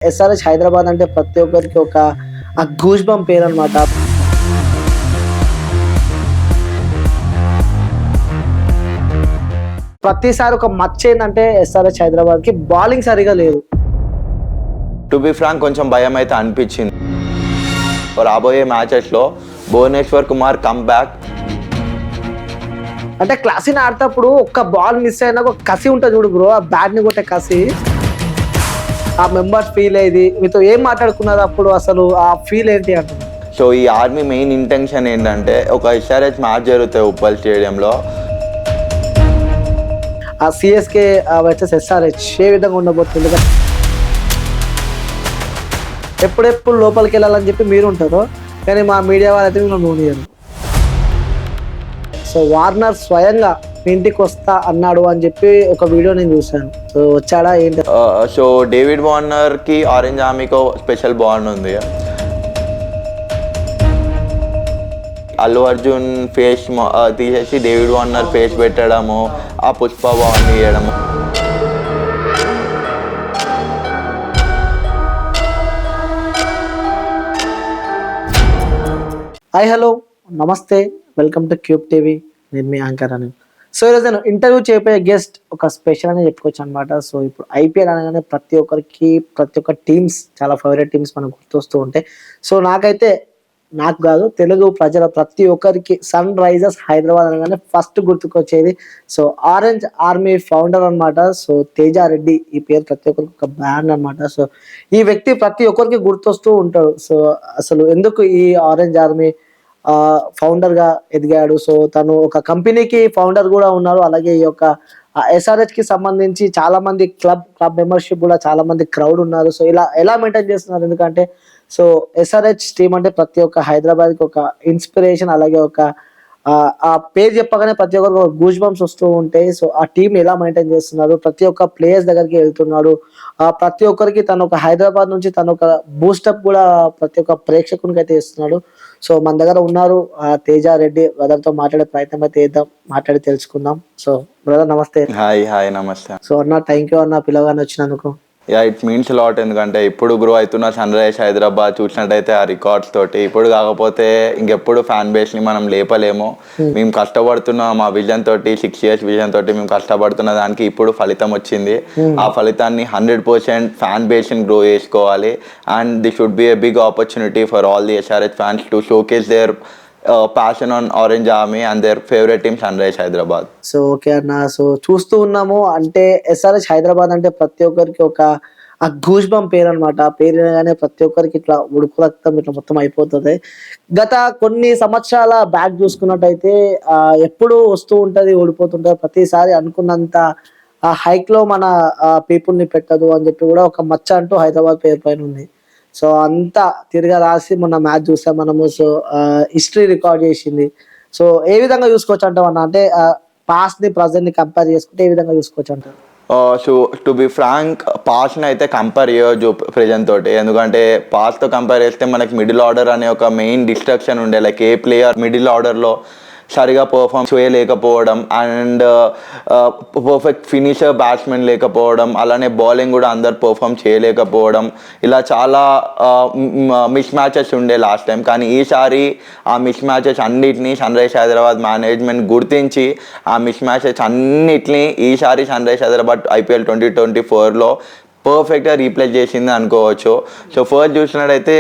SRH Hyderabad అంటే ప్రతి ఒక్కరికి ఒక గూస్ బంప్ పేరు అనమాట. ప్రతిసారి ఒక మచ్చ ఏంటంటే ఎస్ఆర్హెచ్ హైదరాబాద్ కి బౌలింగ్ సరిగా లేదు. టు బి ఫ్రాంక్ కొంచెం భయం అయితే అనిపించింది. రాబోయే మ్యాచెస్లో భువనేశ్వర్ కుమార్ కమ్ బ్యాక్. అంటే క్లాసిన్ ఆడేటప్పుడు ఒక్క బాల్ మిస్ అయినా ఒక కసి ఉంటుంది చూడు బ్రో, ఆ బ్యాట్ ని కొట్టే కసి, ఆ మెంబర్స్ ఫీల్ అయ్యేది. మీతో ఏం మాట్లాడుకున్నారు అప్పుడు, అసలు ఆ ఫీల్ ఏంటి అంటున్నారు? సో ఈ ఆర్మీ మెయిన్ ఇంటెన్షన్ ఏంటంటే ఒక ఎస్ఆర్హెచ్ మ్యాచ్ జరుగుతాయి ఉప్పల్ స్టేడియంలో. ఆ సిఎస్కే వర్సెస్ ఎస్ఆర్హెచ్ ఏ విధంగా ఉండబోతుంది? ఎప్పుడెప్పుడు లోపలికి వెళ్ళాలని చెప్పి మీరు ఉంటారు, కానీ మా మీడియా వాళ్ళైతే మేము నూనెయ్యారు. సో వార్నర్ స్వయంగా ఇంటికి వస్తా అన్నాడు అని చెప్పి ఒక వీడియో నేను చూశాను. సో వచ్చాడా ఏంటి? సో డేవిడ్ వార్నర్ కి ఆరెంజ్ ఆర్మీకో స్పెషల్ బాండ్ ఉంది. అల్లు అర్జున్ ఫేస్ తీసేసి డేవిడ్ వార్నర్ ఫేస్ పెట్టడము, ఆ పుష్ప బాండ్ ఇవ్వడము. హాయ్ హలో నమస్తే, వెల్కమ్ టు క్యూబ్ టీవీ. నేను మీ యాంకర్ అని. సో ఈరోజు నేను ఇంటర్వ్యూ చేయబోయే గెస్ట్ ఒక స్పెషల్ అని చెప్పుకోవచ్చు అనమాట. సో ఇప్పుడు ఐపీఎల్ అనగానే ప్రతి ఒక్క టీమ్స్ చాలా ఫేవరెట్ టీమ్స్ మనకు గుర్తొస్తూ ఉంటాయి. సో నాకు కాదు, తెలుగు ప్రజల ప్రతి ఒక్కరికి సన్ రైజర్స్ హైదరాబాద్ అనగానే ఫస్ట్ గుర్తుకొచ్చేది సో ఆరెంజ్ ఆర్మీ ఫౌండర్ అనమాట. సో తేజారెడ్డి, ఈ పేరు ప్రతి ఒక్కరికి ఒక బ్రాండ్ అనమాట. సో ఈ వ్యక్తి ప్రతి ఒక్కరికి గుర్తొస్తూ ఉంటాడు. సో అసలు ఎందుకు ఈ ఆరెంజ్ ఆర్మీ ఫౌండర్ గా ఎదిగాడు? సో తను ఒక కంపెనీకి ఫౌండర్ కూడా ఉన్నారు. అలాగే ఈ యొక్క ఎస్ఆర్హెచ్ కి సంబంధించి చాలా మంది క్లబ్ మెంబర్షిప్ కూడా చాలా మంది క్రౌడ్ ఉన్నారు. సో ఎలా మెయింటైన్ చేస్తున్నారు? ఎందుకంటే సో ఎస్ఆర్హెచ్ టీమ్ అంటే ప్రతి ఒక్క హైదరాబాద్ కి ఒక ఇన్స్పిరేషన్. అలాగే ఒక ఆ పేరు చెప్పగానే ప్రతి ఒక్కరికి ఒక గూస్ బంప్స్ వస్తూ ఉంటాయి. సో ఆ టీం ఎలా మెయింటైన్ చేస్తున్నారు, ప్రతి ఒక్క ప్లేయర్స్ దగ్గరికి వెళ్తున్నాడు, ప్రతి ఒక్కరికి తను ఒక హైదరాబాద్ నుంచి తను ఒక బూస్టప్ కూడా ప్రతి ఒక్క ప్రేక్షకునికి అయితే ఇస్తున్నాడు. సో మన దగ్గర ఉన్నారు తేజారెడ్డి. బ్రదర్తో మాట్లాడే ప్రయత్నం అయితే చేద్దాం, మాట్లాడి తెలుసుకుందాం. సో బ్రదర్ నమస్తే. హాయ్ నమస్తే. సో అన్న థ్యాంక్ యూ అన్న పిలవగానే వచ్చినందుకు. It means lot. ఎందుకంటే ఇప్పుడు గ్రో అవుతున్న సన్ రైజర్స్ హైదరాబాద్ చూసినట్టయితే ఆ రికార్డ్స్ తోటి ఇప్పుడు కాకపోతే ఇంకెప్పుడు ఫ్యాన్ బేస్ ని మనం లేపలేము. మేము కష్టపడుతున్న మా విజన్ తోటి 6 years విజన్ తోటి మేము కష్టపడుతున్న దానికి ఇప్పుడు ఫలితం వచ్చింది. ఆ ఫలితాన్ని 100% ఫ్యాన్ బేస్ ని గ్రో చేసుకోవాలి. And this should be a big opportunity for all the SRH fans to showcase their passion on Orange Army and their favorite team Sunrise Hyderabad. So okay అన్న, సో చూస్తూ ఉన్నాము అంటే SRH Hyderabad అంటే ప్రతి ఒక్కరికి ఒక గూస్ బంప్ పేరు అనమాట. పేరు కానీ ప్రతి ఒక్కరికి ఇట్లా ఉడుకు రక్తం ఇట్లా మొత్తం అయిపోతుంది. గత కొన్ని సంవత్సరాల బ్యాక్ చూసుకున్నట్టయితే ఎప్పుడు వస్తూ ఉంటది, ఓడిపోతుంటది. ప్రతిసారి అనుకున్నంత హైక్ లో మన పీపుల్ ని పెట్టదు అని చెప్పి కూడా ఒక మచ్చ అంటూ హైదరాబాద్ పేరు పైన ఉంది. సో అంతా తిరిగా రాసి మొన్న మ్యాచ్ చూసాం మనము. సో హిస్టరీ రికార్డ్ చేసింది. సో ఏ విధంగా చూసుకోవచ్చు అంటాం అన్న? అంటే పాస్ట్ ని ప్రజెంట్ ని కంపేర్ చేసుకుంటే ఏ విధంగా చూసుకోవచ్చు అంటారు? సో టు బి ఫ్రాంక్ పాస్ట్ని అయితే కంపేర్ చేయొచ్చు ప్రెజెంట్ తోటి. ఎందుకంటే పాస్ట్తో కంపేర్ చేస్తే మనకి మిడిల్ ఆర్డర్ అనే ఒక మెయిన్ డిస్ట్రక్షన్ ఉండే. లైక్ ఏ ప్లేయర్ మిడిల్ ఆర్డర్లో సరిగా పర్ఫామ్ చేయలేకపోవడం, అండ్ పర్ఫెక్ట్ ఫినిషర్ బ్యాట్స్మెన్ లేకపోవడం, అలానే బౌలింగ్ కూడా అందరు పర్ఫామ్ చేయలేకపోవడం, ఇలా చాలా మిస్ మ్యాచెస్ ఉండే లాస్ట్ టైం. కానీ ఈసారి ఆ మిస్ మ్యాచెస్ అన్నిటినీ సన్ రైజర్స్ హైదరాబాద్ మేనేజ్మెంట్ గుర్తించి ఆ మిస్ మ్యాచెస్ అన్నిటినీ ఈసారి సన్ రైజర్స్ హైదరాబాద్ IPL 2024లో పర్ఫెక్ట్గా రీప్లేస్ చేసింది అనుకోవచ్చు. సో ఫస్ట్ చూసినట్టయితే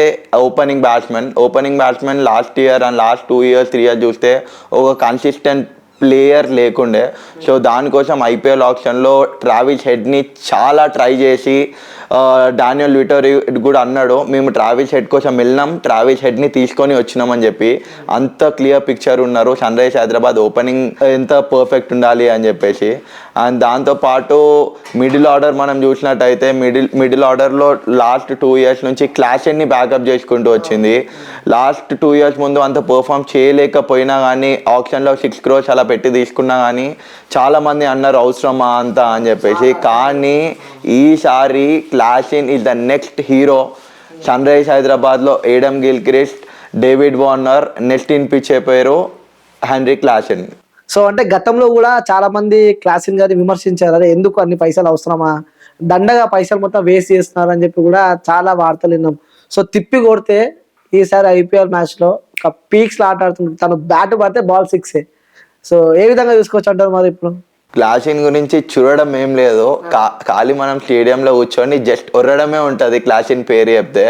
opening batsmen last year and last 2 years 3 years చూస్తే ఒక కన్సిస్టెంట్ ప్లేయర్ లేకుండే. సో దానికోసం IPL ఆప్షన్లో ట్రావిస్ హెడ్ని చాలా ట్రై చేసి డానియల్ విటోరీ కూడా అన్నాడు, మేము ట్రావిస్ హెడ్ కోసం వెళ్ళినాం, ట్రావిస్ హెడ్ని తీసుకొని వచ్చినామని చెప్పి. అంత క్లియర్ పిక్చర్ ఉన్నారు సన్ రైజర్స్ హైదరాబాద్ ఓపెనింగ్ ఎంత పర్ఫెక్ట్ ఉండాలి అని చెప్పేసి. అండ్ దాంతోపాటు మిడిల్ ఆర్డర్ మనం చూసినట్టయితే మిడిల్ ఆర్డర్లో లాస్ట్ 2 years నుంచి క్లాసెన్ని బ్యాకప్ చేసుకుంటూ వచ్చింది. లాస్ట్ 2 years ముందు అంత పర్ఫామ్ చేయలేకపోయినా కానీ ఆప్షన్లో 6 crores అలా పెట్టి తీసుకున్నా కానీ చాలామంది అన్నారు అవసరమా అంతా అని చెప్పేసి. కానీ ఈసారి Klaasen is the next hero Sunrisers హైదరాబాద్లో. Adam Gilchrist, David Warner, next in pitch అయిపోయారు హెన్రీ క్లాసిన్. సో అంటే గతంలో కూడా చాలా మంది క్లాసిన్ గారిని విమర్శించారు, అదే ఎందుకు అన్ని పైసలు అవసరమా, దండగా పైసలు మొత్తం వేస్ట్ చేస్తున్నారు అని చెప్పి కూడా చాలా వార్తలు విన్నాం. సో తిప్పి కొడితే ఈసారి ఐపీఎల్ మ్యాచ్ లో ఒక పీక్స్ లో ఆట ఆడుతుంది, తను బ్యాట్ పడితే బాల్ సిక్సే. సో ఏ విధంగా చూసుకోవచ్చు అంటారు మరి ఇప్పుడు? క్లాషింగ్ గురించి చూడడం ఏం లేదు, ఖాళీ మనం స్టేడియంలో కూర్చొని జస్ట్ ఒర్రడమే ఉంటది క్లాషింగ్ పేరు చెప్తే.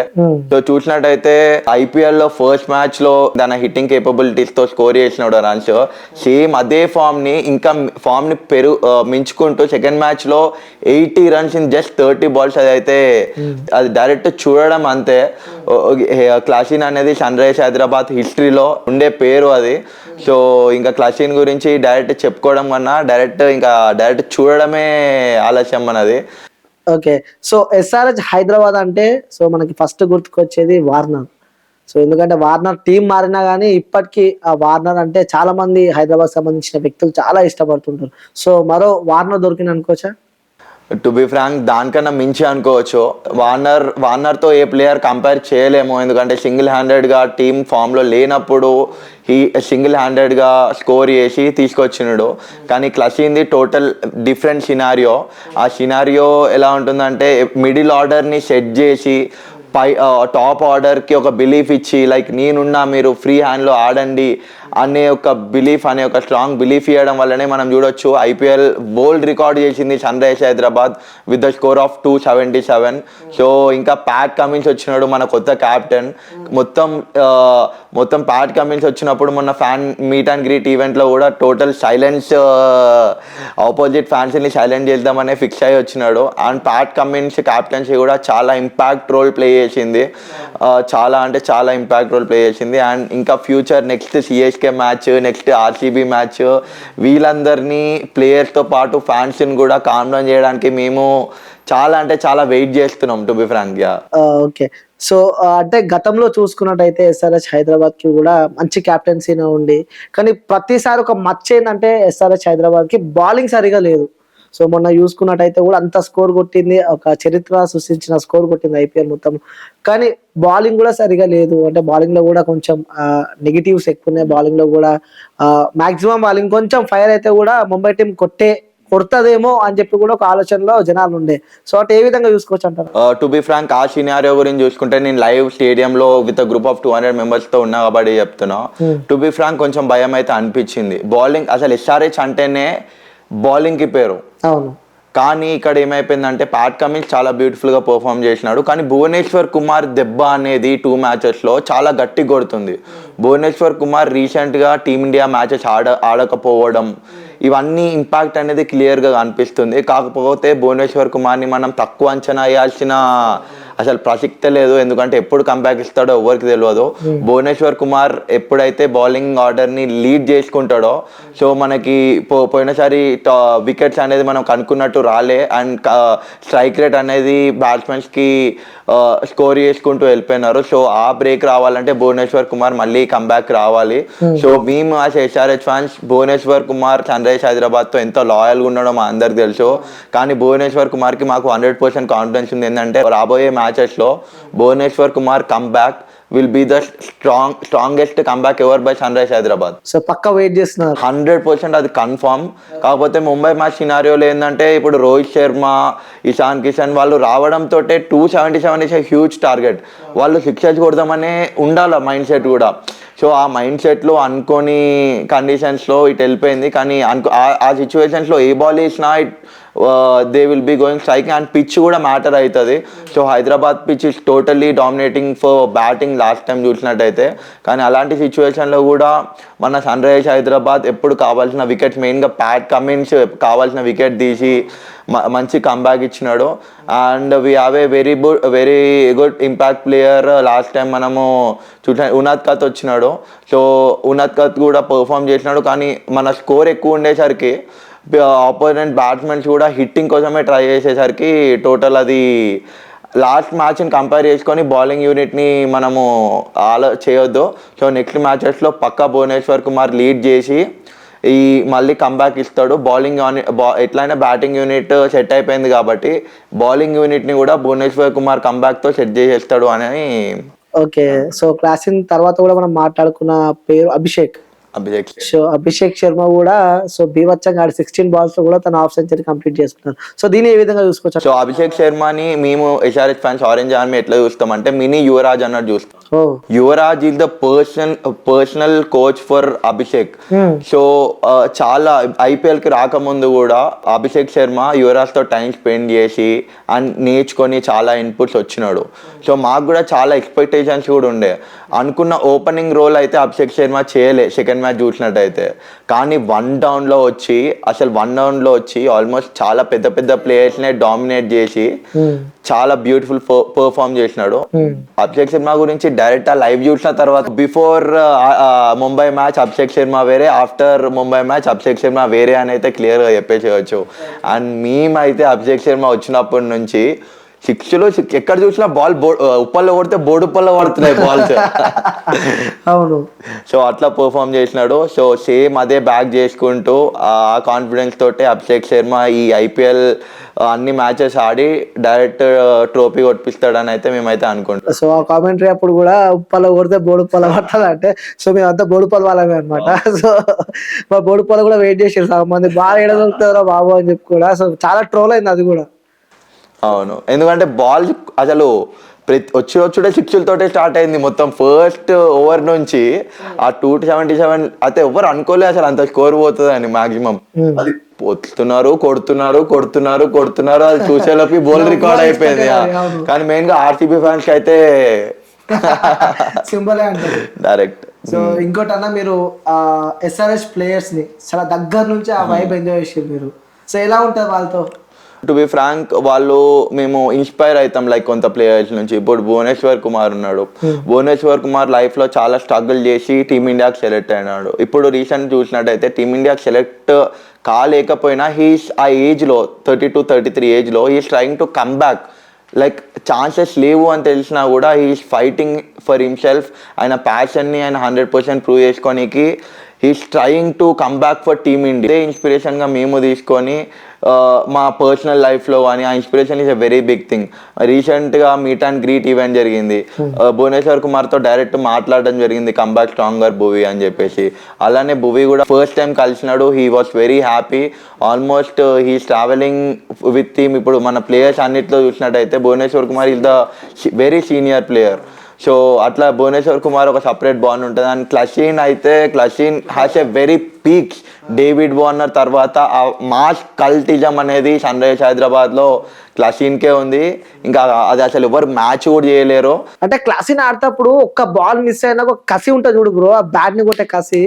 సో చూసినట్టయితే ఐపీఎల్ లో ఫస్ట్ మ్యాచ్ లో తన హిట్టింగ్ కేపబిలిటీస్ తో స్కోర్ చేసినాడు రన్స్, సేమ్ అదే ఫామ్ ని ఇంకా ఫామ్ ని మించుకుంటూ సెకండ్ మ్యాచ్ లో 80 runs ఇన్ జస్ట్ 30 balls. అది డైరెక్ట్ చూడడం అంతే. క్లాషిన్ అనేది సన్ రైజర్స్ హైదరాబాద్ హిస్టరీలో ఉండే పేరు అది. సో ఇంకా క్లాషిన్ గురించి డైరెక్ట్ చెప్పుకోవడం కన్నా డైరెక్ట్ చూడడమే ఆలస్యం అన్నది. ఓకే, సో ఎస్ఆర్హెచ్ హైదరాబాద్ అంటే సో మనకి ఫస్ట్ గుర్తుకొచ్చేది వార్నర్. సో ఎందుకంటే వార్నర్ టీం మారినా కానీ ఇప్పటికీ ఆ వార్నర్ అంటే చాలా మంది హైదరాబాద్ సంబంధించిన వ్యక్తులు చాలా ఇష్టపడుతుంటారు. సో మరో వార్నర్ దొరికింది అనుకోవచ్చా? టు బి ఫ్రాంక్ దానికన్నా మించి అనుకోవచ్చు. వార్నర్తో ఏ ప్లేయర్ కంపేర్ చేయలేము, ఎందుకంటే సింగిల్ హ్యాండెడ్గా టీమ్ ఫామ్లో లేనప్పుడు సింగిల్ హ్యాండెడ్గా స్కోర్ చేసి తీసుకొచ్చినాడు. కానీ క్లషింది టోటల్ డిఫరెంట్ సినారియో. ఆ సినారియో ఎలా ఉంటుందంటే మిడిల్ ఆర్డర్ని సెట్ చేసి టాప్ ఆర్డర్కి ఒక బిలీఫ్ ఇచ్చి లైక్ నేనున్నా మీరు ఫ్రీ హ్యాండ్లో ఆడండి అనే ఒక బిలీఫ్, అనే ఒక స్ట్రాంగ్ బిలీఫ్ ఇవ్వడం వల్లనే మనం చూడొచ్చు ఐపీఎల్ బోల్డ్ రికార్డ్ చేసింది Sunrisers Hyderabad with the score of 277. So ఇంకా ప్యాట్ కమిన్స్ వచ్చినాడు మన కొత్త క్యాప్టెన్. మొత్తం ప్యాట్ కమిన్స్ వచ్చినప్పుడు మొన్న ఫ్యాన్ మీట్ అండ్ గ్రీట్ ఈవెంట్లో కూడా టోటల్ సైలెన్స్, ఆపోజిట్ ఫ్యాన్స్ని సైలెంట్ చేద్దామనే ఫిక్స్ అయ్యి వచ్చినాడు. అండ్ ప్యాట్ కమిన్స్ క్యాప్టెన్సీ కూడా చాలా ఇంపాక్ట్ రోల్ ప్లే చేసింది, చాలా ఇంపాక్ట్ రోల్ ప్లే చేసింది. అండ్ ఇంకా future next CSK match, next RCB match, వీళ్ళందరినీ ప్లేయర్స్తో పాటు ఫ్యాన్స్ని కూడా కామ్ డౌన్ చేయడానికి మేము చాలా వెయిట్ చేస్తున్నాం to be frank. Okay, so అంటే గతంలో చూసుకున్నట్టయితే ఎస్ఆర్హెచ్ హైదరాబాద్ కి కూడా మంచి క్యాప్టెన్సీనే ఉండి, కానీ ప్రతిసారి ఒక మచ్చ ఏంటంటే ఎస్ఆర్హెచ్ హైదరాబాద్ కి బౌలింగ్ సరిగా లేదు. సో మొన్న చూసుకున్నట్టయితే కూడా అంత స్కోర్ కొట్టింది, ఒక చరిత్ర సృష్టించిన స్కోర్ కొట్టింది ఐపీఎల్ మొత్తం, కానీ బౌలింగ్ కూడా సరిగా లేదు. అంటే బౌలింగ్ లో కూడా కొంచెం నెగిటివ్స్ ఎక్కువ ఉన్నాయి. బౌలింగ్ లో కూడా మాక్సిమం బౌలింగ్ కొంచెం ఫైర్ అయితే కూడా ముంబై టీం కొడతదేమో అని చెప్పి కూడా ఒక ఆలోచనలో జనాలు ఉండే. సో అటు ఏ విధంగా చూసుకోవచ్చు అంటారు? టు బి ఫ్రాంక్ ఆ సినారియో గురించి చూసుకుంటే నేను లైవ్ స్టేడియంలో విత్ గ్రూప్ ఆఫ్ 200 members తో ఉన్నా కాబట్టి చెప్తున్నా. టు బి ఫ్రాంక్ కొంచెం భయం అయితే అనిపించింది. బౌలింగ్ అసలు ఎస్ఆర్హెచ్ అంటేనే బౌలింగ్ కి పేరు. అవును, కానీ ఇక్కడ ఏమైపోయిందంటే ప్యాట్ కమిన్స్ చాలా బ్యూటిఫుల్గా పర్ఫామ్ చేసినాడు, కానీ భువనేశ్వర్ కుమార్ దెబ్బ అనేది 2 matchesలో చాలా గట్టి కొడుతుంది. భువనేశ్వర్ కుమార్ రీసెంట్గా టీమిండియా మ్యాచెస్ ఆడకపోవడం, ఇవన్నీ ఇంపాక్ట్ అనేది క్లియర్గా కనిపిస్తుంది. కాకపోతే భువనేశ్వర్ కుమార్ని మనం తక్కువ అంచనా వేయాల్సిన అసలు ప్రసక్తే లేదు, ఎందుకంటే ఎప్పుడు కంబ్యాక్ ఇస్తాడో ఎవరికి తెలియదు. భువనేశ్వర్ కుమార్ ఎప్పుడైతే బౌలింగ్ ఆర్డర్ని లీడ్ చేసుకుంటాడో, సో మనకి పోయినసారి వికెట్స్ అనేది మనం కనుక్కున్నట్టు రాలే. అండ్ స్ట్రైక్ రేట్ అనేది బ్యాట్స్మెన్స్కి స్కోర్ చేసుకుంటూ వెళ్ళిపోయినారు. సో ఆ బ్రేక్ రావాలంటే భువనేశ్వర్ కుమార్ మళ్ళీ కంబ్యాక్ రావాలి. సో మేము as SRH fans Bhuvneshwar Kumar Sunrisers హైదరాబాద్తో ఎంతో లాయల్గా ఉండడం మా అందరికి తెలుసు. కానీ భువనేశ్వర్ కుమార్కి మాకు 100% కాన్ఫిడెన్స్ ఉంది. ఏంటంటే రాబోయే మ్యాచెస్లో Bhuvneshwar Kumar comeback will be the strongest comeback ever by Sunrisers Hyderabad. So పక్కా వెయిట్ చేస్తున్నారు 100%, అది కన్ఫర్మ్. కాకపోతే ముంబై మ్యాచ్ సినారియోలో ఏంటంటే ఇప్పుడు రోహిత్ శర్మ, ఇషాన్ కిషన్ వాళ్ళు రావడంతో 277 ఇస్ హ్యూజ్ టార్గెట్. వాళ్ళు సిక్సెస్ కొడదామనే ఉండాలి మైండ్ సెట్ కూడా. సో ఆ మైండ్ సెట్లో అనుకోని కండిషన్స్లో ఇటు వెళ్ళిపోయింది. కానీ ఆ సిచ్యువేషన్స్లో ఏ బాల్ వేసినా they will be going striking. And pitch కూడా మ్యాటర్ అవుతుంది. So Hyderabad pitch is totally dominating for batting last time చూసినట్టయితే. కానీ అలాంటి సిచ్యువేషన్లో కూడా మన సన్ రైజర్స్ హైదరాబాద్ ఎప్పుడు కావాల్సిన వికెట్స్, మెయిన్గా ప్యాట్ కమిన్స్ కావాల్సిన వికెట్ తీసి మంచి కంబ్యాక్ ఇచ్చినాడు. And we have a very good impact player. Last time మనము ఉనాద్ కత్ వచ్చినాడు. సో ఉనాద్ కత్ కూడా పర్ఫామ్ చేసినాడు. కానీ మన స్కోర్ ఎక్కువ ఉండేసరికి ఆపోనెంట్ బ్యాట్స్మెన్స్ కూడా హిట్టింగ్ కోసమే ట్రై చేసేసరికి టోటల్ అది లాస్ట్ మ్యాచ్ని కంపేర్ చేసుకొని బౌలింగ్ యూనిట్ని మనము చేయొద్దు. సో నెక్స్ట్ మ్యాచెస్లో పక్కా భువనేశ్వర్ కుమార్ లీడ్ చేసి మళ్ళీ కంబ్యాక్ ఇస్తాడు. బౌలింగ్ ఎట్లయినా బ్యాటింగ్ యూనిట్ సెట్ అయిపోయింది కాబట్టి బౌలింగ్ యూనిట్ని కూడా భువనేశ్వర్ కుమార్ కంబ్యాక్తో సెట్ చేసేస్తాడు అని. ఓకే, సో క్లాసింగ్ తర్వాత కూడా మనం మాట్లాడుకున్న పేరు అభిషేక్. సో అభిషేక్ శర్మ కూడా సో బీభత్సంగా 16 balls లో కూడా తన హాఫ్ సెంచరీ కంప్లీట్ చేసుకున్నారు. సో దీన్ని ఏ విధంగా చూసుకోవచ్చు? సో అభిషేక్ శర్మని మేము ఎస్ఆర్హెచ్ ఫ్యాన్స్ ఆరెంజ్ ఆర్మీ ఎట్లా చూస్తామంటే మినీ యువరాజ్ అన్నట్టు చూస్తాం. ఓ Yuvraj is the personal coach for Abhishek. So చాలా ఐపీఎల్ కి రాకముందు కూడా అభిషేక్ శర్మ యువరాజ్ తో టైం స్పెండ్ చేసి అండ్ నేర్చుకొని చాలా ఇన్పుట్స్ వచ్చినాడు. సో మాకు కూడా చాలా ఎక్స్పెక్టేషన్స్ కూడా ఉండే. అనుకున్న ఓపెనింగ్ రోల్ అయితే అభిషేక్ శర్మ చేయలే సెకండ్ మ్యాచ్ చూసినట్టయితే. కానీ వన్ డౌన్ లో వచ్చి ఆల్మోస్ట్ చాలా పెద్ద పెద్ద ప్లేయర్స్ నే డామినేట్ చేసి చాలా బ్యూటిఫుల్ పర్ఫార్మ్ చేసినాడు. అభిషేక్ శర్మ గురించి డైరెక్ట్ లైవ్ చూసిన తర్వాత బిఫోర్ ముంబై మ్యాచ్ అభిషేక్ శర్మ వేరే, ఆఫ్టర్ ముంబై మ్యాచ్ అభిషేక్ శర్మ వేరే అని అయితే క్లియర్ గా చెప్పేసేయచ్చు. అండ్ మేమైతే అభిషేక్ శర్మ వచ్చినప్పటి నుంచి సిక్స్లో ఎక్కడ చూసినా బాల్ ఉప్పల్లో కొడితే బోర్డు ఉప్పల్లో పడుతున్నాయి బాల్స్. అవును. సో అట్లా పర్ఫామ్ చేసినాడు. సో సేమ్ అదే బ్యాక్ చేసుకుంటూ ఆ కాన్ఫిడెన్స్ తోటి అభిషేక్ శర్మ ఈ ఐపీఎల్ అన్ని మ్యాచెస్ ఆడి డైరెక్ట్ ట్రోఫీ కొట్టిస్తాడని అయితే మేమైతే అనుకుంటాం. సో ఆ కామెంటరీ అప్పుడు కూడా ఉప్పల్లో కొడితే బోడుపల్ల పట్టాలి అంటే సో మేమంతా బోడుపల్ల వాళ్ళమే అనమాట. సో మా బోడుపల్ల కూడా వెయిట్ చేసారు చాలా మంది, బాగా ఏడదొరుకుతారా బాబు అని చెప్పి కూడా. సో చాలా ట్రోల్ అయింది అది కూడా. అవును, ఎందుకంటే బాల్ అసలు వచ్చుడే సిక్స్లతోటే స్టార్ట్ అయింది మొత్తం. ఫస్ట్ ఓవర్ నుంచి ఆ 277 అయితే ఎవరు అనుకోలేదు అసలు అంత స్కోర్ పోతుంది అని. మాక్సిమం అది కొడుతున్నారు అది చూసేలోపు బౌల్ రికార్డ్ అయిపోయింది. కానీ మెయిన్ గా ఆర్సీబీ ఫ్యాన్స్ కి అయితే సింబలే అంటారు డైరెక్ట్. సో ఇంకోటి అన్న, మీరు ఎస్ఆర్హెచ్ ప్లేయర్స్ ని చాలా దగ్గర నుంచి ఆ వైబ్ ఎంజాయ్ చేసారు మీరు. సో ఎలా ఉంటుంది వాళ్ళతో? టు బి ఫ్రాంక్, వాళ్ళు మేము ఇన్స్పైర్ అవుతాం లైక్ కొంత ప్లేయర్స్ నుంచి. ఇప్పుడు భువనేశ్వర్ కుమార్ ఉన్నాడు. భువనేశ్వర్ కుమార్ లైఫ్ లో చాలా స్ట్రగుల్ చేసి టీమిండియాకి సెలెక్ట్ అయినాడు. ఇప్పుడు రీసెంట్ చూసినట్టయితే టీమిండియాకి సెలెక్ట్ కాలేకపోయినా ఆ ఏజ్ లో 32-33 ఏజ్ లో he's trying to come back. Like chances లేవు అని తెలిసినా కూడా హీస్ ఫైటింగ్ ఫర్ హిమ్సెల్ఫ్. ఆయన ప్యాషన్ని ఆయన 100% ప్రూవ్ చేసుకోనికి he's trying to come back for team India. ఇదే ఇన్స్పిరేషన్గా మేము తీసుకొని మా పర్సనల్ లైఫ్లో కానీ ఆ inspiration is a very big thing. రీసెంట్గా మీట్ అండ్ గ్రీట్ ఈవెంట్ జరిగింది. భువనేశ్వర్ కుమార్తో డైరెక్ట్ మాట్లాడడం జరిగింది, కమ్ బ్యాక్ స్ట్రాంగర్ భువి అని చెప్పేసి. అలానే భువి కూడా ఫస్ట్ టైం కలిసినాడు. He was very happy. Almost he's travelling with team. ఇప్పుడు మన ప్లేయర్స్ అన్నిట్లో చూసినట్టయితే Bhuvneshwar Kumar is the very senior player. So అట్లా భువనేశ్వర్ కుమార్ ఒక సపరేట్ బాండ్ ఉంటుంది. And Klaasen has a very peaks. David Warner తర్వాత ఆ మాస్ కల్టిజం అనేది సన్ రైజర్స్ హైదరాబాద్లో క్లషీన్కే ఉంది. ఇంకా అది అసలు ఎవరు మ్యాచ్ కూడా చేయలేరు. అంటే క్లషీన్ ఆడేటప్పుడు ఒక్క బాల్ మిస్ అయినా ఒక కసి ఉంటుంది చూడు బ్రో, ఆ బ్యాట్ ని కొట్టే కసి.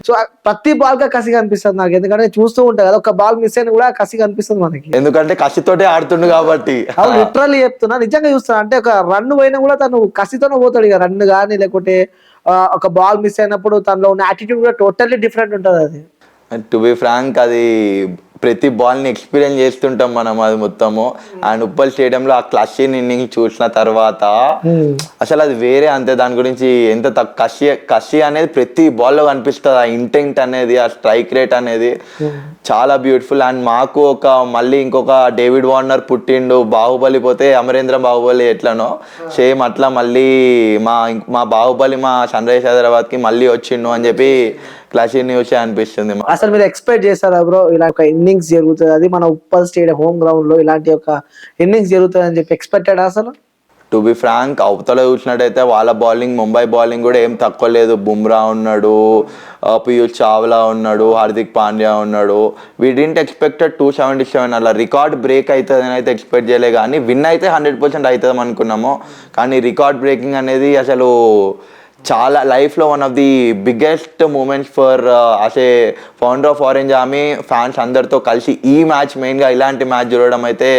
సో ప్రతి బాల్ గా కసి కనిపిస్తుంది నాకు, ఎందుకంటే చూస్తూ ఉంటాయి కదా, ఒక బాల్ మిస్ అయినా కూడా కసి కనిపిస్తుంది మనకి. ఎందుకంటే కసితోటే ఆడుతుండు కాబట్టి. లిటరల్లీ చెప్తున్నా, నిజంగా చూస్తున్నా. అంటే ఒక రన్ పోయినా కూడా తను కసితోనే పోతాడు ఇక, రన్ కానీ లేకుంటే ఒక బాల్ మిస్ అయినప్పుడు తనలో ఉన్న యాటిట్యూడ్ కూడా టోటల్లీ డిఫరెంట్ ఉంటుంది. అది టు బి ఫ్రాంక్ అది ప్రతి బాల్ని ఎక్స్పీరియన్స్ చేస్తుంటాం మనం అది మొత్తము. అండ్ ఉప్పల్ స్టేడియంలో ఆ క్లషీన్ ఇన్నింగ్ చూసిన తర్వాత అసలు అది వేరే. అంతే, దాని గురించి ఎంత కసి అనేది ప్రతి బాల్లో కనిపిస్తుంది. ఆ ఇంటెంట్ అనేది, ఆ స్ట్రైక్ రేట్ అనేది చాలా బ్యూటిఫుల్. అండ్ మాకు మళ్ళీ ఇంకొక డేవిడ్ వార్నర్ పుట్టిండు. బాహుబలి పోతే అమరేంద్ర బాహుబలి ఎట్లనో సేమ్ అట్లా మళ్ళీ మా బాహుబలి మా సన్ రైజర్స్ హైదరాబాద్కి మళ్ళీ వచ్చిండు అని చెప్పి క్లాషిన్ న్యూస్ అనిపిస్తుంది. అసలు మీరు ఎక్స్పెక్ట్ చేస్తారా బ్రో ఇలా ఒక ఇన్నింగ్స్ జరుగుతుంది, అది మన ఉప్పల్ స్టేడియం హోమ్ గ్రౌండ్ లో ఇలాంటి ఒక ఇన్నింగ్స్ జరుగుతుంది అని చెప్పి ఎక్స్పెక్టెడ్ అసలు? టు బి ఫ్రాంక్, అవతల చూసినట్టయితే వాళ్ళ బౌలింగ్, ముంబై బౌలింగ్ కూడా ఏం తక్కువ లేదు. బుమ్రా ఉన్నాడు, పీయూష్ చావ్లా ఉన్నాడు, హార్దిక్ పాండ్యా ఉన్నాడు. వీ డింట్ ఎక్స్పెక్టెడ్ 277 అలా రికార్డ్ బ్రేక్ అవుతుంది అని అయితే ఎక్స్పెక్ట్ చేయలే. కానీ విన్ అయితే 100% అవుతుంది అనుకున్నాము. కానీ రికార్డ్ బ్రేకింగ్ అనేది అసలు చాలా లైఫ్లో one of the biggest moments for as a founder of Orange Army fans అందరితో కలిసి ఈ మ్యాచ్, మెయిన్గా ఇలాంటి మ్యాచ్ చూడడం అయితే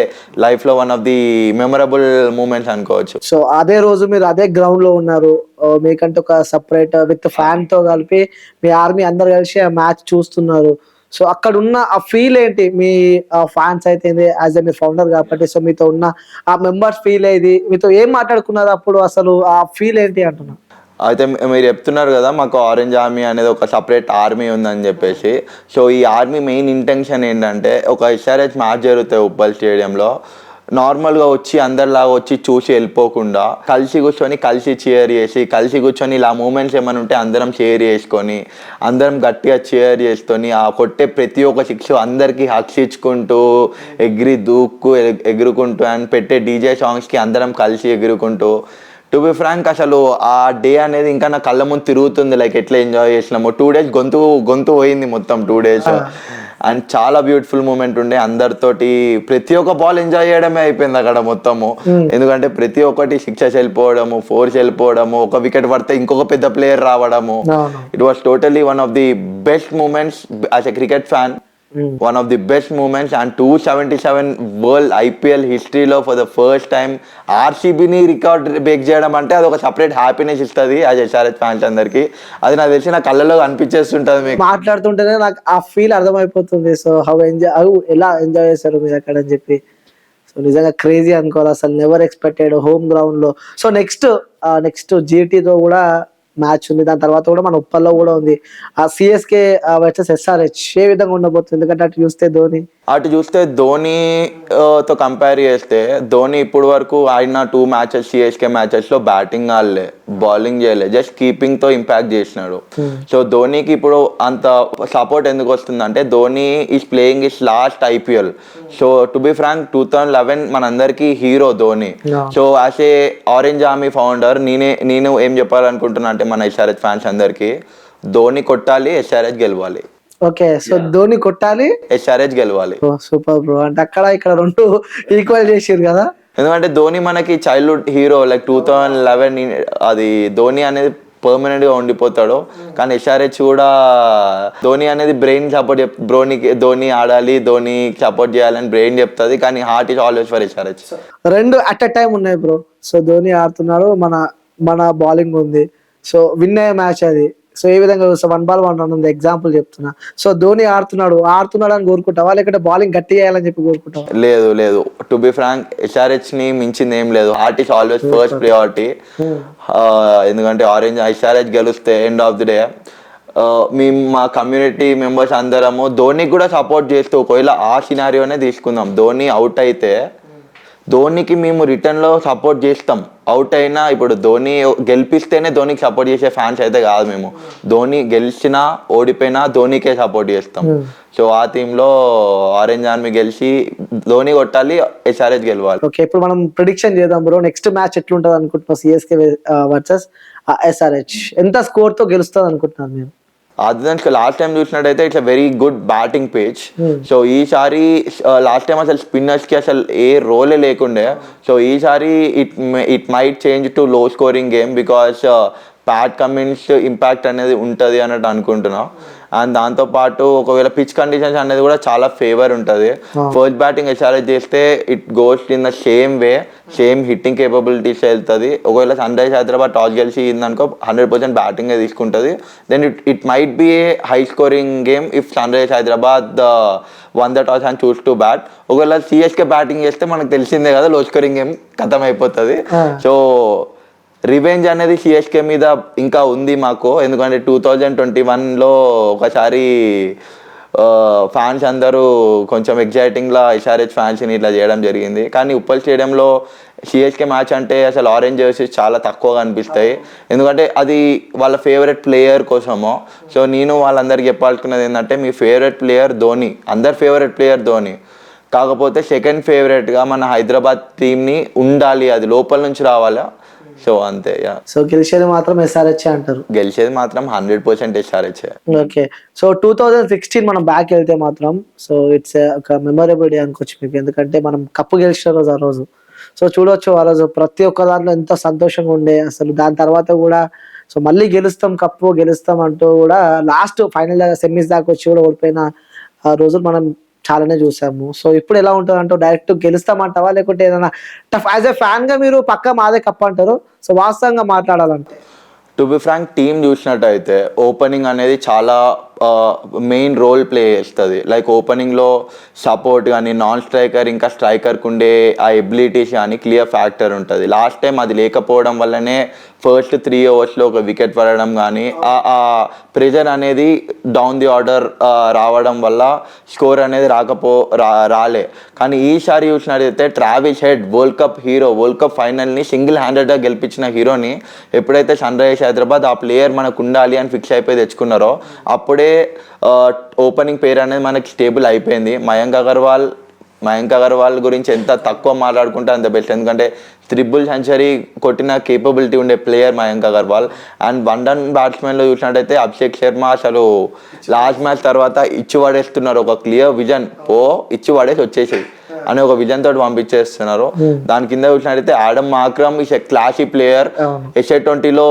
లైఫ్లో one of the memorable moments అనుకోవచ్చు. సో అదే రోజు మీరు అదే గ్రౌండ్ లో ఉన్నారు, మీకంటే ఒక సపరేట్ విత్ ఫ్యాన్ తో కలిపి మీ ఆర్మీ అందరు కలిసి ఆ మ్యాచ్ చూస్తున్నారు. సో అక్కడ ఉన్న ఆ ఫీల్ ఏంటి? మీ ఫ్యాన్స్ అయితే యాజ్ ఎ మీ ఫౌండర్ కాబట్టి, సో మీతో ఉన్న ఆ మెంబర్స్ ఫీల్ అయ్యేది, మీతో ఏం మాట్లాడుకున్నారు అప్పుడు, అసలు ఆ ఫీల్ ఏంటి అంటున్నా? అయితే మీరు చెప్తున్నారు కదా మాకు ఆరెంజ్ ఆర్మీ అనేది ఒక సపరేట్ ఆర్మీ ఉందని చెప్పేసి. సో ఈ ఆర్మీ మెయిన్ ఇంటెన్షన్ ఏంటంటే, ఒక ఎస్ఆర్హెచ్ మ్యాచ్ జరుగుతాయి ఉప్పల్ స్టేడియంలో. నార్మల్గా వచ్చి అందరిలాగా వచ్చి చూసి వెళ్ళిపోకుండా కలిసి కూర్చొని కలిసి చీర్ చేసి కలిసి కూర్చొని ఇలా మూమెంట్స్ ఏమైనా ఉంటే అందరం షేర్ చేసుకొని అందరం గట్టిగా చీర్ చేసుకొని ఆ కొట్టే ప్రతి ఒక్క సిక్స్ అందరికీ హక్స్ ఇచ్చుకుంటూ ఎగిరి దూక్కు ఎగురుకుంటూ అండ్ పెట్టే డీజే సాంగ్స్కి అందరం కలిసి ఎగురుకుంటూ టు బి ఫ్రాంక్ అసలు ఆ డే అనేది ఇంకా నా కళ్ళ ముందు తిరుగుతుంది లైక్ ఎట్లా ఎంజాయ్ చేసినాము 2 days గొంతు పోయింది మొత్తం 2 days అండ్ చాలా బ్యూటిఫుల్ మూమెంట్ ఉండే అందరితోటి ప్రతి ఒక్క బాల్ ఎంజాయ్ చేయడమే అయిపోయింది అక్కడ మొత్తము ఎందుకంటే ప్రతి ఒక్కటి సిక్సెస్ వెళ్ళిపోవడము ఫోర్స్ వెళ్ళిపోవడము ఒక వికెట్ పడితే ఇంకొక పెద్ద ప్లేయర్ రావడము it was totally one of the best moments as a cricket fan one of the best moments and 277 world IPL historyలో ఫర్ ద ఫస్ట్ టైం ఆర్సీబీని రికార్డ్ బ్రేక్ చేయడం అంటే అది ఒక సపరేట్ హ్యాపీనెస్ ఇస్తుంది యాజ్ ఎస్ఆర్హెచ్ ఫ్యాన్స్ అందరికి అది నాకు తెలిసి నా కళ్ళలో అనిపించేస్తుంటది మీకు మాట్లాడుతుంటేనే నాకు ఆ ఫీల్ అర్థమైపోతుంది. సో ఎలా ఎంజాయ్ చేశారు మీరు అక్కడ అని చెప్పి. సో నిజంగా క్రేజీ అనుకోవాలి అసలు, నెవర్ ఎక్స్పెక్టెడ్ హోమ్ గ్రౌండ్ లో. సో నెక్స్ట్ జీటీతో కూడా మ్యాచ్ ఉంది, దాని తర్వాత కూడా మన ఉప్పల్లో కూడా ఉంది. ఆ సిఎస్కే వర్సెస్ ఎస్ఆర్హెచ్ ఏ విధంగా ఉండబోతుంది? ఎందుకంటే అటు చూస్తే ధోనితో కంపేర్ చేస్తే ధోని ఇప్పుడు వరకు ఆడిన 2 మ్యాచెస్ సిఎస్కే మ్యాచెస్లో బ్యాటింగ్ ఆడలే, బౌలింగ్ చేయలే, జస్ట్ కీపింగ్ తో ఇంపాక్ట్ చేసినాడు. సో ధోనికి ఇప్పుడు అంత సపోర్ట్ ఎందుకు వస్తుందంటే Dhoni is playing is last IPL. So to be frank 2011 మనందరికి hero Dhoni. So as a orange army founder నేను ఏం చెప్పాలనుకుంటున్నా అంటే మన ఎస్ఆర్హెచ్ ఫ్యాన్స్ అందరికి, ధోని కొట్టాలి, ఎస్ఆర్హెచ్ గెలవాలి. ఓకే, సో ధోని కొట్టాలి, ఎస్ఆర్హెచ్ గెలవాలి. Super bro. అంటే అక్కడ ఇక్కడ 2 ఈక్వల్ చేసారు కదా. ఎందుకంటే ధోని మనకి చైల్డ్హుడ్ హీరో, లైక్ 2011 అది ధోని అనేది పర్మనెంట్ గా ఉండిపోతాడు. కానీ ఎస్ఆర్హెచ్ కూడా ధోని అనేది బ్రెయిన్ సపోర్ట్ ధోని ఆడాలి, ధోని సపోర్ట్ చేయాలని బ్రెయిన్ చెప్తుంది, కానీ heart is always for SRH. 2 at a time ఉన్నాయి బ్రో. సో ధోని ఆడుతున్నాడు, మన బౌలింగ్ ఉంది. సో విన్ అయ్యే మ్యాచ్ అది. సో ఏ విధంగా చూస్తా 1 ball 1 run ఉంది, ఎగ్జాంపుల్ చెప్తున్నా. సో ధోని ఆడుతున్నాడు అని కోరుకుంటావా, లేకపోతే బౌలింగ్ గట్టి చేయాలని చెప్పి కోరుకుంటావా? లేదు, టు బి ఫ్రాంక్ ఎస్ఆర్హెచ్ ని మించింది ఏం లేదు. Heart is always first priority. ఎందుకంటే ఎస్ఆర్హెచ్ గెలిస్తే ఎండ్ ఆఫ్ ది డే మేము మా కమ్యూనిటీ మెంబర్స్ అందరము ధోనికి కూడా సపోర్ట్ చేస్తూ, ఒకవేళ ఆ సినారియోనే తీసుకుందాం, ధోని అవుట్ అయితే ధోనికి మేము రిటర్న్లో సపోర్ట్ చేస్తాం. అవుట్ అయినా ఇప్పుడు ధోని గెలిపిస్తేనే ధోనికి సపోర్ట్ చేసే ఫ్యాన్స్ అయితే కాదు మేము. ధోని గెలిచినా ఓడిపోయినా ధోనికే సపోర్ట్ చేస్తాం. సో ఆ టీంలో ఆరెంజ్ ఆర్మీ గెలిచి ధోని కొట్టాలి, ఎస్ఆర్హెచ్ గెలవాలి. ఓకే, ఇప్పుడు మనం ప్రిడిక్షన్ చేద్దాం బ్రో. నెక్స్ట్ మ్యాచ్ ఎట్లుంటుంది అనుకుంటున్నాం? సిఎస్కే వర్సెస్ ఎస్ఆర్హెచ్ ఎంత స్కోర్ తో గెలుస్తుంది అనుకుంటున్నారు మీరు? లాస్ట్ టైం చూసినట్టయితే it's a very good batting pitch. So ఈసారి లాస్ట్ టైం అసలు స్పిన్నర్స్ కి అసలు ఏ రోలే లేకుండే. సో ఈసారి ఇట్ మైట్ చేంజ్ టు లో scoring game because Pat Cummins impact అనేది ఉంటుంది అన్నట్టు అనుకుంటున్నాం. అండ్ దాంతోపాటు ఒకవేళ పిచ్ కండిషన్స్ అనేది కూడా చాలా ఫేవర్ ఉంటుంది. ఫస్ట్ బ్యాటింగ్ ఎస్ఆర్హెచ్ చేస్తే it goes in the same way, same hitting capabilities వెళ్తుంది. ఒకవేళ సన్ రైజ్ హైదరాబాద్ టాస్ గెలిచి ఇందనుకో 100% బ్యాటింగ్ తీసుకుంటుంది. Then it might be a high scoring game if sun rise Hyderabad won the toss and choose to bat. ఒకవేళ CSK batting చేస్తే మనకు తెలిసిందే కదా, లో స్కోరింగ్ గేమ్ ఖతం అయిపోతుంది. సో రివెంజ్ అనేది సిఎస్కే మీద ఇంకా ఉంది మాకు. ఎందుకంటే 2021లో ఒకసారి ఫ్యాన్స్ అందరూ కొంచెం ఎగ్జైటింగ్లా ఎస్ఆర్హెచ్ ఫ్యాన్స్ని ఇట్లా చేయడం జరిగింది. కానీ ఉప్పల్ స్టేడియంలో సిఎస్కే మ్యాచ్ అంటే అసలు ఆరెంజ్ జెర్సీస్ చాలా తక్కువగా అనిపిస్తాయి, ఎందుకంటే అది వాళ్ళ ఫేవరెట్ ప్లేయర్ కోసము. సో నేను వాళ్ళందరికీ చెప్పాల్సుకున్నది ఏంటంటే, మీ ఫేవరెట్ ప్లేయర్ ధోని, అందరి ఫేవరెట్ ప్లేయర్ ధోని, కాకపోతే సెకండ్ ఫేవరెట్గా మన హైదరాబాద్ టీంని ఉండాలి, అది లోపల నుంచి రావాలా. సో అంతే. సో గెలిచేది మాత్రం ఎస్ఆర్హెచ్ అంటారు? గెలిచేది మాత్రం 100% ఎస్ఆర్హెచ్. ఓకే, సో 2016 మనం బ్యాక్ వెళ్తే మాత్రం, సో ఇట్స్ ఒక మెమొరబుల్ డే అనుకోవచ్చు మీకు, ఎందుకంటే మనం కప్పు గెలిచిన రోజు ఆ రోజు. సో చూడొచ్చు ఆ రోజు ప్రతి ఒక్క దాంట్లో ఎంతో సంతోషంగా ఉండే అసలు. దాని తర్వాత కూడా సో మళ్ళీ కప్పు గెలుస్తాం అంటూ కూడా లాస్ట్ ఫైనల్ దాకా సెమీస్ దాకా వచ్చి కూడా ఓడిపోయిన ఆ రోజులు మనం చాలానే చూసాము. సో ఇప్పుడు ఎలా ఉంటుంది అంటూ, డైరెక్ట్ గెలుస్తామంటావా, లేకుంటే ఏదైనా టఫ్ యాజ్ ఎ ఫ్యాన్ గా మీరు పక్క మాదే కప్ అంటారు? సో వాస్తవంగా మాట్లాడాలంటే టు బి ఫ్రాంక్ టీమ్ చూసినట్టయితే ఓపెనింగ్ అనేది చాలా మెయిన్ రోల్ ప్లే చేస్తుంది. లైక్ ఓపెనింగ్లో సపోర్ట్ కానీ నాన్ స్ట్రైకర్ ఇంకా స్ట్రైకర్కి ఉండే ఆ ఎబిలిటీస్ కానీ క్లియర్ ఫ్యాక్టర్ ఉంటుంది. లాస్ట్ టైం అది లేకపోవడం వల్లనే ఫస్ట్ 3 ఓవర్స్లో ఒక వికెట్ పడడం కానీ ఆ ప్రెజర్ అనేది డౌన్ ది ఆర్డర్ రావడం వల్ల స్కోర్ అనేది రాలే. కానీ ఈసారి చూసినట్టయితే Travis Head world cup hero, world cup ఫైనల్ని సింగిల్ హ్యాండెడ్గా గెలిపించిన హీరోని ఎప్పుడైతే సన్ రైజర్స్ హైదరాబాద్ ఆ ప్లేయర్ మనకు ఉండాలి అని ఫిక్స్ అయిపోయి తెచ్చుకున్నారో అప్పుడే ఓపెనింగ్ పేరు అనేది మనకి స్టేబుల్ అయిపోయింది. మయాంక్ అగర్వాల్ గురించి ఎంత తక్కువ మాట్లాడుకుంటే అంత బెస్ట్. ఎందుకంటే 3 సెంచరీ కొట్టిన కేపబిలిటీ ఉండే player Mayank Agarwal. And one down బ్యాట్స్మెన్లో చూసినట్టయితే అభిషేక్ శర్మ అసలు లాస్ట్ మ్యాచ్ తర్వాత ఇచ్చి పడేస్తున్నారు. ఒక క్లియర్ విజన్ ఇచ్చి పడేసి వచ్చేసేది అనే ఒక విజన్ తోటి పంపించేస్తున్నారు. దాని కింద చూసినట్టయితే Adam Markram is a classy player. SA20లో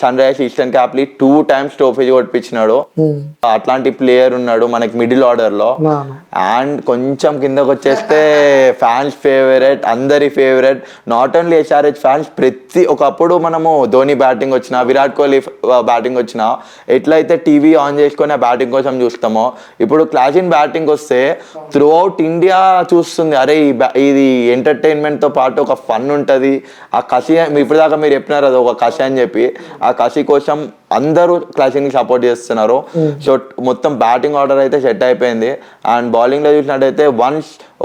సన్ రైజర్స్ ఈస్టర్న్ క్యాప్లీ 2 times ట్రోఫీ కొట్టించినాడు. అట్లాంటి ప్లేయర్ ఉన్నాడు మనకి మిడిల్ ఆర్డర్ లో. అండ్ కొంచెం కిందకు వచ్చేస్తే ఫ్యాన్స్ ఫేవరెట్, అందరి favourite, not only SRH fans. ఒకప్పుడు మనము ధోని బ్యాటింగ్ వచ్చినా, విరాట్ కోహ్లీ బ్యాటింగ్ వచ్చినా ఎట్లయితే టీవీ ఆన్ చేసుకొని ఆ బ్యాటింగ్ కోసం చూస్తామో, ఇప్పుడు క్లాస్ ఇన్ బ్యాటింగ్ వస్తే త్రూ అవుట్ ఇండియా చూస్తుంది. అరే ఇది ఎంటర్టైన్మెంట్ తో పాటు ఒక ఫన్ ఉంటుంది. ఆ కసి ఇప్పుడు దాకా మీరు చెప్పినారు అది ఒక కసి అని చెప్పి, ఆ కసి కోసం అందరూ క్లాసింగ్ సపోర్ట్ చేస్తున్నారు. సో మొత్తం బ్యాటింగ్ ఆర్డర్ అయితే సెట్ అయిపోయింది. అండ్ బౌలింగ్లో చూసినట్టయితే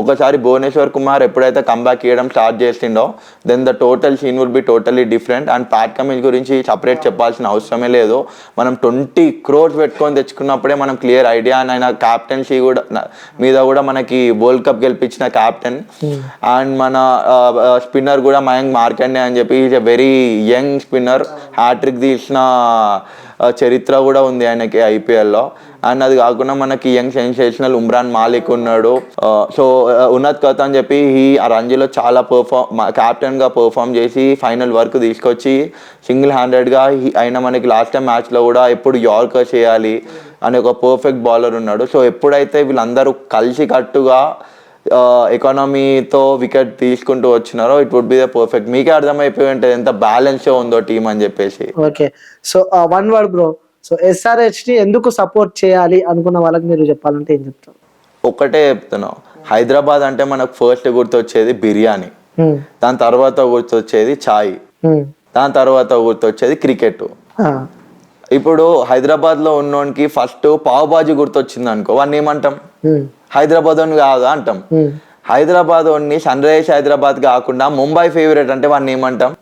ఒకసారి భువనేశ్వర్ కుమార్ ఎప్పుడైతే కంబ్యాక్ చేయడం స్టార్ట్ చేసిండో then the total scene would be totally different. And Pat Cummins గురించి సపరేట్ చెప్పాల్సిన అవసరమే లేదు. మనం 20 crores పెట్టుకొని తెచ్చుకున్నప్పుడే మనం క్లియర్ ఐడియా. అండ్ ఆయన క్యాప్టెన్సీ మీద కూడా మనకి వరల్డ్ కప్ గెలిపించిన క్యాప్టెన్. అండ్ మన స్పిన్నర్ కూడా మయాంక్ మార్కండే అని చెప్పి is a very young spinner. Hat trick తీసిన చరిత్ర కూడా ఉంది ఆయనకి IPLలో. అండ్ అది కాకుండా మనకి యంగ్ సెన్సేషనల్ ఉమ్రాన్ మాలిక్ ఉన్నాడు. సో ఉన్నత్ కత్ అని చెప్పి ఆ రంజీలో చాలా క్యాప్టెన్గా పర్ఫామ్ చేసి ఫైనల్ వరకు తీసుకొచ్చి సింగిల్ హ్యాండెడ్గా అయినా మనకి లాస్ట్ టైం మ్యాచ్లో కూడా ఎప్పుడు యార్కర్ చేయాలి అనే ఒక పర్ఫెక్ట్ బౌలర్ ఉన్నాడు. సో ఎప్పుడైతే వీళ్ళందరూ కలిసి కట్టుగా ఎకానమీతో వికెట్ తీసుకుంటూ వచ్చినారో it would be the perfect. మీకే అర్థమైపోయి ఉంటుంది ఎంత బ్యాలెన్స్ ఉందో టీం అని చెప్పేసి. Okay, so one word bro, so SRH ని ఎందుకు సపోర్ట్ చేయాలి అనుకున్న వాళ్ళకి మీరు చెప్పాలంటే ఏం చెప్తారు? ఒకటే చెప్తున్నాం, హైదరాబాద్ అంటే మనకు ఫస్ట్ గుర్తొచ్చేది బిర్యానీ, దాని తర్వాత గుర్తొచ్చేది చాయ్, దాని తర్వాత గుర్తొచ్చేది క్రికెట్. ఇప్పుడు హైదరాబాద్ లో ఉన్నోనికి ఫస్ట్ పావ్ బాజీ గుర్తొచ్చింది అనుకో, వాడిని ఏమంటాం? హైదరాబాద్ అని కాదా అంటాం. హైదరాబాద్ వాడిని సన్ రైజర్స్ హైదరాబాద్ కాకుండా ముంబై ఫేవరెట్ అంటే వాడిని ఏమంటాం?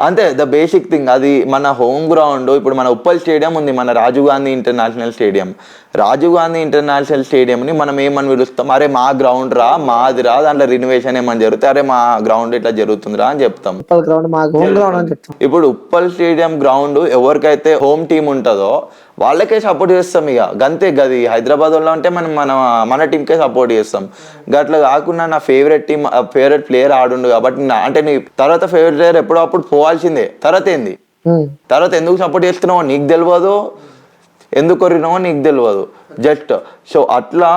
అంతే, ద బేసిక్ థింగ్. అది మన హోమ్ గ్రౌండ్. ఇప్పుడు మన ఉప్పల్ స్టేడియం ఉంది, మన Rajiv Gandhi international stadium. Rajiv Gandhi international స్టేడియంని మనం ఏమని పిలుస్తాం? అరే మా గ్రౌండ్ రా, మాదిరా, దాంట్లో రినోవేషన్ ఏమని జరుగుతుంది, అరే మా గ్రౌండ్ ఇట్లా జరుగుతుందిరా అని చెప్తాం. ఇప్పుడు ఉప్పల్ స్టేడియం గ్రౌండ్ ఎవరికైతే హోమ్ టీం ఉంటుందో వాళ్ళకే సపోర్ట్ చేస్తాం. ఇక గంతే, గది హైదరాబాద్ లో ఉంటే మనం మన టీంకే సపోర్ట్ చేస్తాం. గట్లా కాకుండా నా ఫేవరెట్ ప్లేయర్ ఆడుండు కాబట్టి అంటే నీ తర్వాత ఫేవరెట్ ప్లేయర్ ఎప్పుడో అప్పుడు పోవాల్సిందే. తర్వాత ఎందుకు సపోర్ట్ చేస్తున్నావో నీకు తెలియదు, ఎందుకు కొరినావో నీకు తెలియదు జస్ట్. సో అట్లా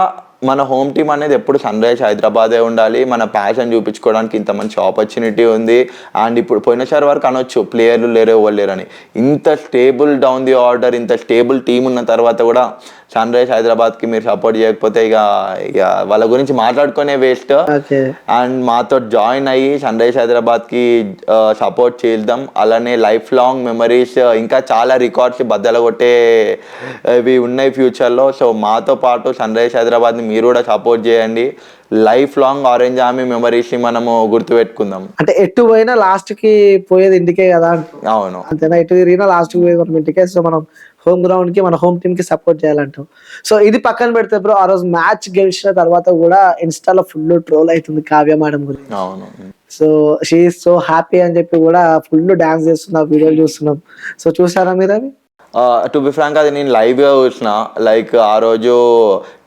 మన హోమ్ టీం అనేది ఎప్పుడు సన్ రైజర్స్ హైదరాబాదే ఉండాలి. మన ప్యాషన్ చూపించుకోవడానికి ఇంత మంచి ఆపర్చునిటీ ఉంది. అండ్ ఇప్పుడు పోయినసారి వరకు అనొచ్చు ప్లేయర్లు లేరు ఎవరు లేరని. ఇంత స్టేబుల్ డౌన్ ది ఆర్డర్, ఇంత స్టేబుల్ టీం ఉన్న తర్వాత కూడా సన్ రైజర్స్ హైదరాబాద్కి మీరు సపోర్ట్ చేయకపోతే ఇక వాళ్ళ గురించి మాట్లాడుకునే వేస్ట్. అండ్ మాతో జాయిన్ అయ్యి సన్ రైజర్స్ హైదరాబాద్కి సపోర్ట్ చేద్దాం. అలానే లైఫ్ లాంగ్ మెమరీస్, ఇంకా చాలా రికార్డ్స్ బద్దలు కొట్టేవి ఉన్నాయి ఫ్యూచర్లో. సో మాతో పాటు సన్ రైజర్స్ హైదరాబాద్ని మీరు కూడా సపోర్ట్ చేయండి. Life long orange army memories మనము గుర్తుపెట్టుకుందాం. అంటే ఎటు పోయినా లాస్ట్ కి పోయేది ఇంటికే కదా. అవును, అంతేనా, ఎటు తిరిగినా లాస్ట్ కి పోయేది మనం ఇంటికే. సో మనం హోమ్ గ్రౌండ్ కి, మన హోమ్ టీమ్ కి సపోర్ట్ చేయాలంటాం. సో ఇది పక్కన పెడితే బ్రో, ఆ రోజు మ్యాచ్ గెలిచిన తర్వాత కూడా ఇన్స్టాలో ఫుల్ ట్రోల్ అవుతుంది కావ్య మేడం గురించి. అవును. So she is so happy అని చెప్పి కూడా ఫుల్ డాన్స్ చేస్తున్నా, వీడియోలు చూస్తున్నాం. సో చూసారా మీరు అవి? టు బి ఫ్రాంక్ అది నేను లైవ్గా చూసిన. లైక్ ఆ రోజు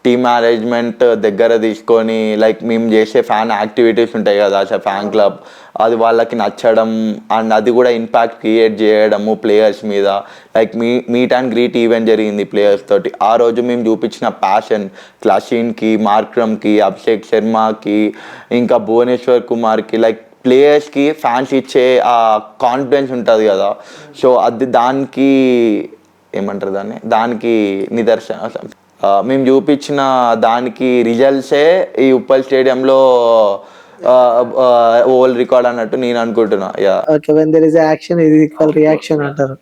టీమ్ మేనేజ్మెంట్ దగ్గర తీసుకొని లైక్ మేము చేసే ఫ్యాన్ యాక్టివిటీస్ ఉంటాయి కదా, ఫ్యాన్ క్లబ్, అది వాళ్ళకి నచ్చడం అండ్ అది కూడా ఇంపాక్ట్ క్రియేట్ చేయడము ప్లేయర్స్ మీద. Like meat and greet event జరిగింది ప్లేయర్స్ తోటి. ఆ రోజు మేము చూపించిన ప్యాషన్ క్లాషిన్కి, మార్క్రమ్కి, అభిషేక్ శర్మకి, ఇంకా భువనేశ్వర్ కుమార్కి, లైక్ ప్లేయర్స్కి ఫ్యాన్స్ ఇచ్చే ఆ కాన్ఫిడెన్స్ ఉంటుంది కదా. సో అది దానికి ఏమంటారు దానికి నిదర్శనం. మేము చూపించిన దానికి రిజల్ట్సే ఈ ఉప్పల్ స్టేడియంలో ఓల్డ్ రికార్డ్ అన్నట్టు నేను అనుకుంటున్నా. Okay, when there is action ఇది ఈక్వల్ రియాక్షన్ అంటారు.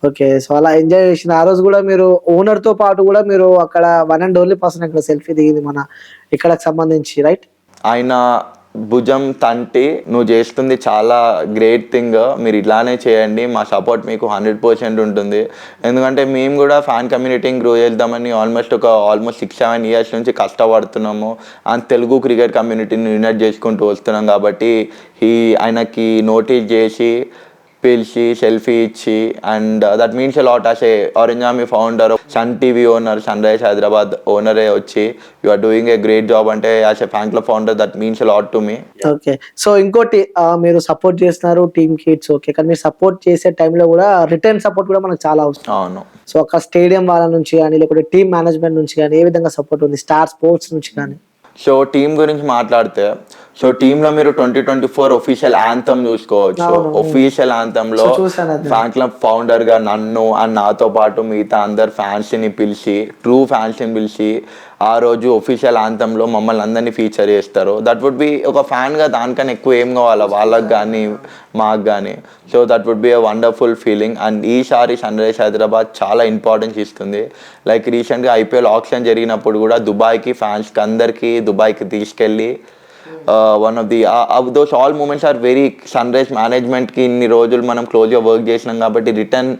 ఓకే, సో అలా ఎంజాయ్ చేసిన ఆ రోజు కూడా మీరు ఓనర్ తో పాటు కూడా మీరు అక్కడ వన్ అండ్ ఓన్లీ పర్సన్ ఇక్కడ సెల్ఫీ దిగింది మన ఇక్కడకి సంబంధించి, రైట్? ఆయన భుజం తంటి నువ్వు చేస్తుంది చాలా గ్రేట్ థింగ్, మీరు ఇట్లానే చేయండి, మా సపోర్ట్ మీకు 100% ఉంటుంది. ఎందుకంటే మేము కూడా ఫ్యాన్ కమ్యూనిటీని గ్రో చేద్దామని ఆల్మోస్ట్ 6-7 ఇయర్స్ నుంచి కష్టపడుతున్నాము. అండ్ తెలుగు క్రికెట్ కమ్యూనిటీని యునైట్ చేసుకుంటూ వస్తున్నాం. కాబట్టి ఆయనకి నోటీస్ చేసి పిలిచి సెల్ఫీ ఇచ్చి, and that means a lot. As a orange army founder, Sun TV owner, sun rise Hyderabad ఓనరే వచ్చి you are doing a great job అంటే as a fan club founder that means a lot to me. Okay, so ఇంకోటి మీరు support చేస్తున్నారు team కి, it's okay, కానీ మీరు support చేసే టైంలో కూడా రిటర్న్ సపోర్ట్ కూడా మనకు చాలా అవసరం. అవును. సో ఒక స్టేడియం వాళ్ళ నుంచి కానీ, లేకపోతే టీమ్ మేనేజ్మెంట్ నుంచి కానీ ఏ విధంగా సపోర్ట్ ఉంది, స్టార్ స్పోర్ట్స్ నుంచి కానీ? సో టీమ్ గురించి మాట్లాడితే, సో టీంలో మీరు 2024 ఒఫీషియల్ యాంథమ్ చూసుకోవచ్చు. ఒఫీషియల్ యాంథమ్లో ఫ్యాన్ క్లబ్ ఫౌండర్ గా నన్ను అండ్ నాతో పాటు మిగతా అందరు ఫ్యాన్స్ని పిలిచి, ట్రూ ఫ్యాన్స్ని పిలిచి ఆ రోజు ఒఫీషియల్ యాంథమ్లో మమ్మల్ని అందరినీ ఫీచర్ చేస్తారు. దట్ వుడ్ బి ఒక ఫ్యాన్గా దానికన్నా ఎక్కువ ఏం కావాలా వాళ్ళకి కానీ మాకు కానీ. So that would be a wonderful feeling. And ఈసారి సన్ రైజ్ హైదరాబాద్ చాలా ఇంపార్టెన్స్ ఇస్తుంది. లైక్ రీసెంట్గా IPL ఆక్షన్ జరిగినప్పుడు కూడా దుబాయ్కి ఫ్యాన్స్కి అందరికీ దుబాయ్కి తీసుకెళ్ళి one of the those all moments are very Sunrise మేనేజ్మెంట్కి ఇన్ని రోజులు మనం క్లోజ్గా వర్క్ చేసినాం కాబట్టి రిటర్న్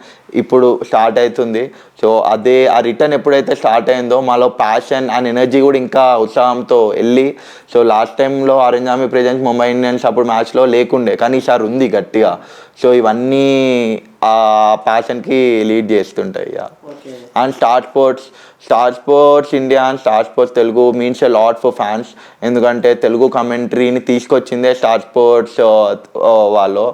ఇప్పుడు స్టార్ట్ అవుతుంది. సో అదే ఆ రిటర్న్ ఎప్పుడైతే స్టార్ట్ అయిందో మాలో ప్యాషన్ అండ్ ఎనర్జీ కూడా ఇంకా ఉత్సాహంతో వెళ్ళి, సో లాస్ట్ టైంలో orange army presence Mumbai Indians అప్పుడు మ్యాచ్లో లేకుండే, కానీ ఈసారి ఉంది గట్టిగా. సో ఇవన్నీ ఆ ప్యాషన్కి లీడ్ చేస్తుంటాయి. And star sports India and star sports Telugu means a lot for fans. ఎందుకంటే తెలుగు కమెంటరీని తీసుకొచ్చిందే స్టార్ స్పోర్ట్స్ వాళ్ళు.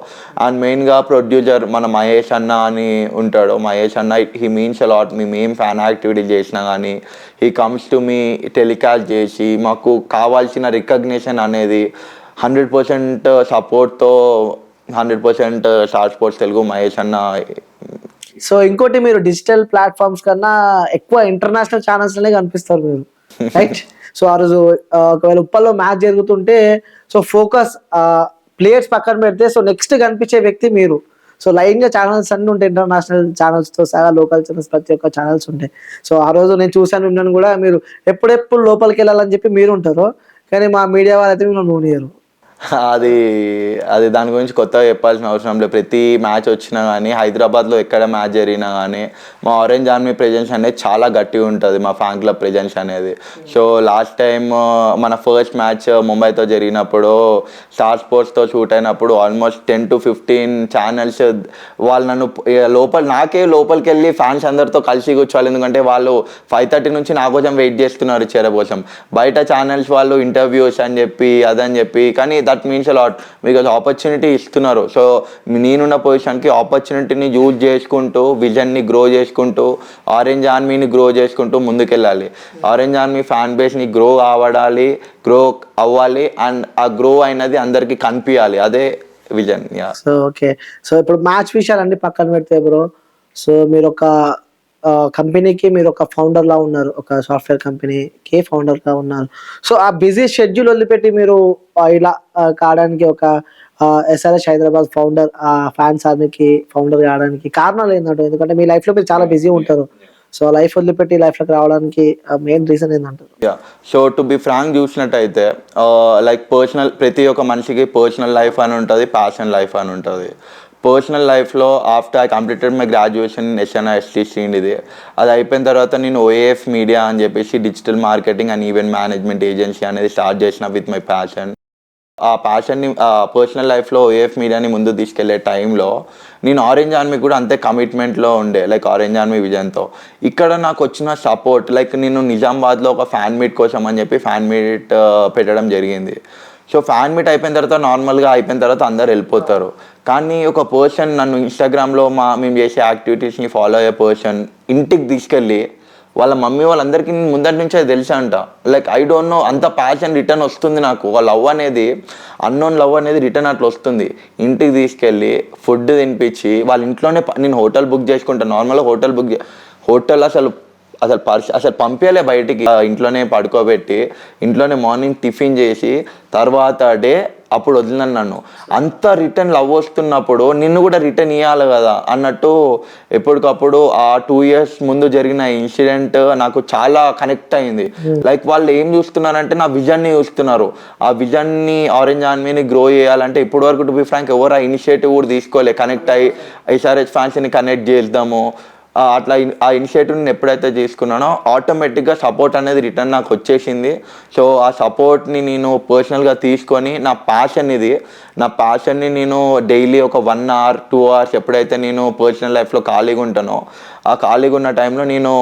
అండ్ మెయిన్గా ప్రొడ్యూసర్ మన మహేష్ అన్న అని ఉంటాడు. మహేష్ అన్న హీ మీన్స్ ఎ లాట్. మేము ఏం ఫ్యాన్ యాక్టివిటీ చేసినా కానీ he comes to me telecast చేసి మాకు కావాల్సిన రికగ్నిషన్ అనేది 100% సపోర్ట్తో 100% స్టార్ స్పోర్ట్స్ తెలుగు మహేష్ అన్న. సో ఇంకోటి, మీరు డిజిటల్ ప్లాట్ఫామ్స్ కన్నా ఎక్కువ ఇంటర్నేషనల్ ఛానల్స్ లోనే కనిపిస్తారు మీరు, రైట్? సో ఆ రోజు ఒకవేళ ఉప్పల్లో మ్యాచ్ జరుగుతుంటే సో ఫోకస్ ప్లేయర్స్ పక్కన పెడితే సో నెక్స్ట్ కనిపించే వ్యక్తి మీరు. సో లైన్ గా ఛానల్స్ అన్ని ఉంటాయి, ఇంటర్నేషనల్ ఛానల్స్ తో సహా లోకల్ ఛానల్స్ ప్రతి ఒక్క ఛానల్స్ ఉంటాయి. సో ఆ రోజు నేను చూశాను, విన్నాను కూడా, మీరు ఎప్పుడెప్పుడు లోపలికి వెళ్ళాలని చెప్పి మీరు ఉంటారు, కానీ మా మీడియా వాళ్ళు అయితే మీరు నూనెయ్యరు. అది దాని గురించి కొత్తగా చెప్పాల్సిన అవసరం లేదు. ప్రతి మ్యాచ్ వచ్చినా కానీ, హైదరాబాద్లో ఎక్కడ మ్యాచ్ జరిగినా కానీ మా ఆరెంజ్ ఆర్మీ ప్రెజెన్స్ అనేది చాలా గట్టిగా ఉంటుంది, మా ఫ్యాన్ క్లబ్ ప్రెజెన్స్ అనేది. సో లాస్ట్ టైం మన ఫస్ట్ మ్యాచ్ ముంబైతో జరిగినప్పుడు స్టార్ స్పోర్ట్స్తో షూట్ అయినప్పుడు ఆల్మోస్ట్ 10 to 15 ఛానల్స్ వాళ్ళు నన్ను లోపలికి వెళ్ళి ఫ్యాన్స్ అందరితో కలిసి కూర్చోవాలి. ఎందుకంటే వాళ్ళు 5:30 నుంచి నా కోసం వెయిట్ చేస్తున్నారు చీర కోసం. బయట ఛానల్స్ వాళ్ళు ఇంటర్వ్యూస్ అని చెప్పి అదని చెప్పి, కానీ that means a lot because opportunity ఇస్తున్నారు. సో నేనున్న పొజిషన్కి ఆపర్చునిటీని యూజ్ చేసుకుంటూ, విజన్ని గ్రో చేసుకుంటూ, ఆరెంజ్ ఆర్మీని గ్రో చేసుకుంటూ ముందుకెళ్ళాలి. ఆరెంజ్ ఆర్మీ ఫ్యాన్ బేస్ని గ్రో అవ్వాలి అండ్ ఆ గ్రో అయినది అందరికీ కనిపించాలి, అదే విజన్. సో ఓకే, సో ఇప్పుడు మ్యాచ్ విషయాలన్నీ పక్కన పెడితే బ్రో, సో మీరు ఒక కంపెనీకి మీరు ఒక ఫౌండర్ లా ఉన్నారు, ఒక సాఫ్ట్వేర్ కంపెనీకి ఫౌండర్ గా ఉన్నారు. సో ఆ బిజీ షెడ్యూల్ వదిలిపెట్టి మీరు ఇలా కావడానికి, ఒక SRH హైదరాబాద్ ఫౌండర్, ఫ్యాన్స్ ఆర్మీకి ఫౌండర్ కావడానికి కారణాలు ఏంటంటే, ఎందుకంటే మీ లైఫ్ లో మీరు చాలా బిజీ ఉంటారు, సో లైఫ్ వదిలిపెట్టి లైఫ్ లోకి రావడానికి మెయిన్ రీజన్ ఏంటంటారు? సో టు బి ఫ్రాంక్ చూసినట్టయితే లైక్ పర్సనల్, ప్రతి ఒక్క మనిషికి పర్సనల్ లైఫ్ అని ఉంటుంది, ప్యాషన్ లైఫ్ అని ఉంటుంది. పర్సనల్ లైఫ్లో after I completed my graduation SNIST ఇది, అది అయిపోయిన తర్వాత నేను OAF మీడియా అని చెప్పేసి digital marketing and event management agency అనేది స్టార్ట్ చేసిన విత్ మై ప్యాషన్. ఆ ప్యాషన్ని పర్సనల్ లైఫ్లో OAF మీడియాని ముందు తీసుకెళ్లే టైంలో నేను ఆరెంజ్ ఆర్మీ కూడా అంతే కమిట్మెంట్లో ఉండే, లైక్ ఆరెంజ్ ఆర్మీ విజన్తో. ఇక్కడ నాకు వచ్చిన సపోర్ట్, లైక్ నేను నిజామాబాద్లో ఒక ఫ్యాన్ మీట్ కోసం అని చెప్పి ఫ్యాన్ మీట్ పెట్టడం జరిగింది. సో ఫ్యాన్ మీట్ అయిపోయిన తర్వాత నార్మల్గా అయిపోయిన తర్వాత అందరు వెళ్ళిపోతారు, కానీ ఒక పర్సన్ నన్ను ఇన్స్టాగ్రామ్లో మేము చేసే యాక్టివిటీస్ని ఫాలో అయ్యే పర్సన్ ఇంటికి తీసుకెళ్ళి వాళ్ళ మమ్మీ వాళ్ళందరికీ ముందటి నుంచి అది తెలుసా అంట. లైక్ ఐ డోంట్ నో, అంత ప్యాషన్ రిటర్న్ వస్తుంది నాకు. ఆ లవ్ అనేది, అన్నోన్ లవ్ అనేది రిటర్న్ అట్లా వస్తుంది. ఇంటికి తీసుకెళ్ళి ఫుడ్ తినిపించి వాళ్ళ ఇంట్లోనే నేను హోటల్ బుక్ చేసుకుంటాను. నార్మల్గా హోటల్ అసలు పంపించలే బయటికి. ఇంట్లోనే పడుకోబెట్టి ఇంట్లోనే మార్నింగ్ టిఫిన్ చేసి తర్వాత డే అప్పుడు వదిలినాను నన్ను. అంత రిటర్న్ లవ్ వస్తున్నప్పుడు నిన్ను కూడా రిటర్న్ ఇవ్వాలి కదా అన్నట్టు ఎప్పటికప్పుడు ఆ 2 years ముందు జరిగిన ఇన్సిడెంట్ నాకు చాలా కనెక్ట్ అయింది. లైక్ వాళ్ళు ఏం చూస్తున్నారంటే నా విజన్ని చూస్తున్నారు. ఆ విజన్ని ఆరెంజ్ ఆర్మీని గ్రో చేయాలంటే ఇప్పటి వరకు టు బి ఫ్రాంక్ ఎవరు ఆ ఇనిషియేటివ్ కూడా తీసుకోలే. కనెక్ట్ అయ్యి ఎస్ఆర్హెచ్ ఫ్యాన్స్ని కనెక్ట్ చేద్దాము అట్లా ఆ ఇనిషియేటివ్ని ఎప్పుడైతే తీసుకున్నానో ఆటోమేటిక్గా సపోర్ట్ అనేది రిటర్న్ నాకు వచ్చేసింది. సో ఆ సపోర్ట్ని నేను పర్సనల్గా తీసుకొని నా ప్యాషన్ని నేను డైలీ ఒక 1 hour 2 hours ఎప్పుడైతే నేను పర్సనల్ లైఫ్లో ఖాళీగా ఉంటానో ఆ ఖాళీగా ఉన్న టైంలో నేను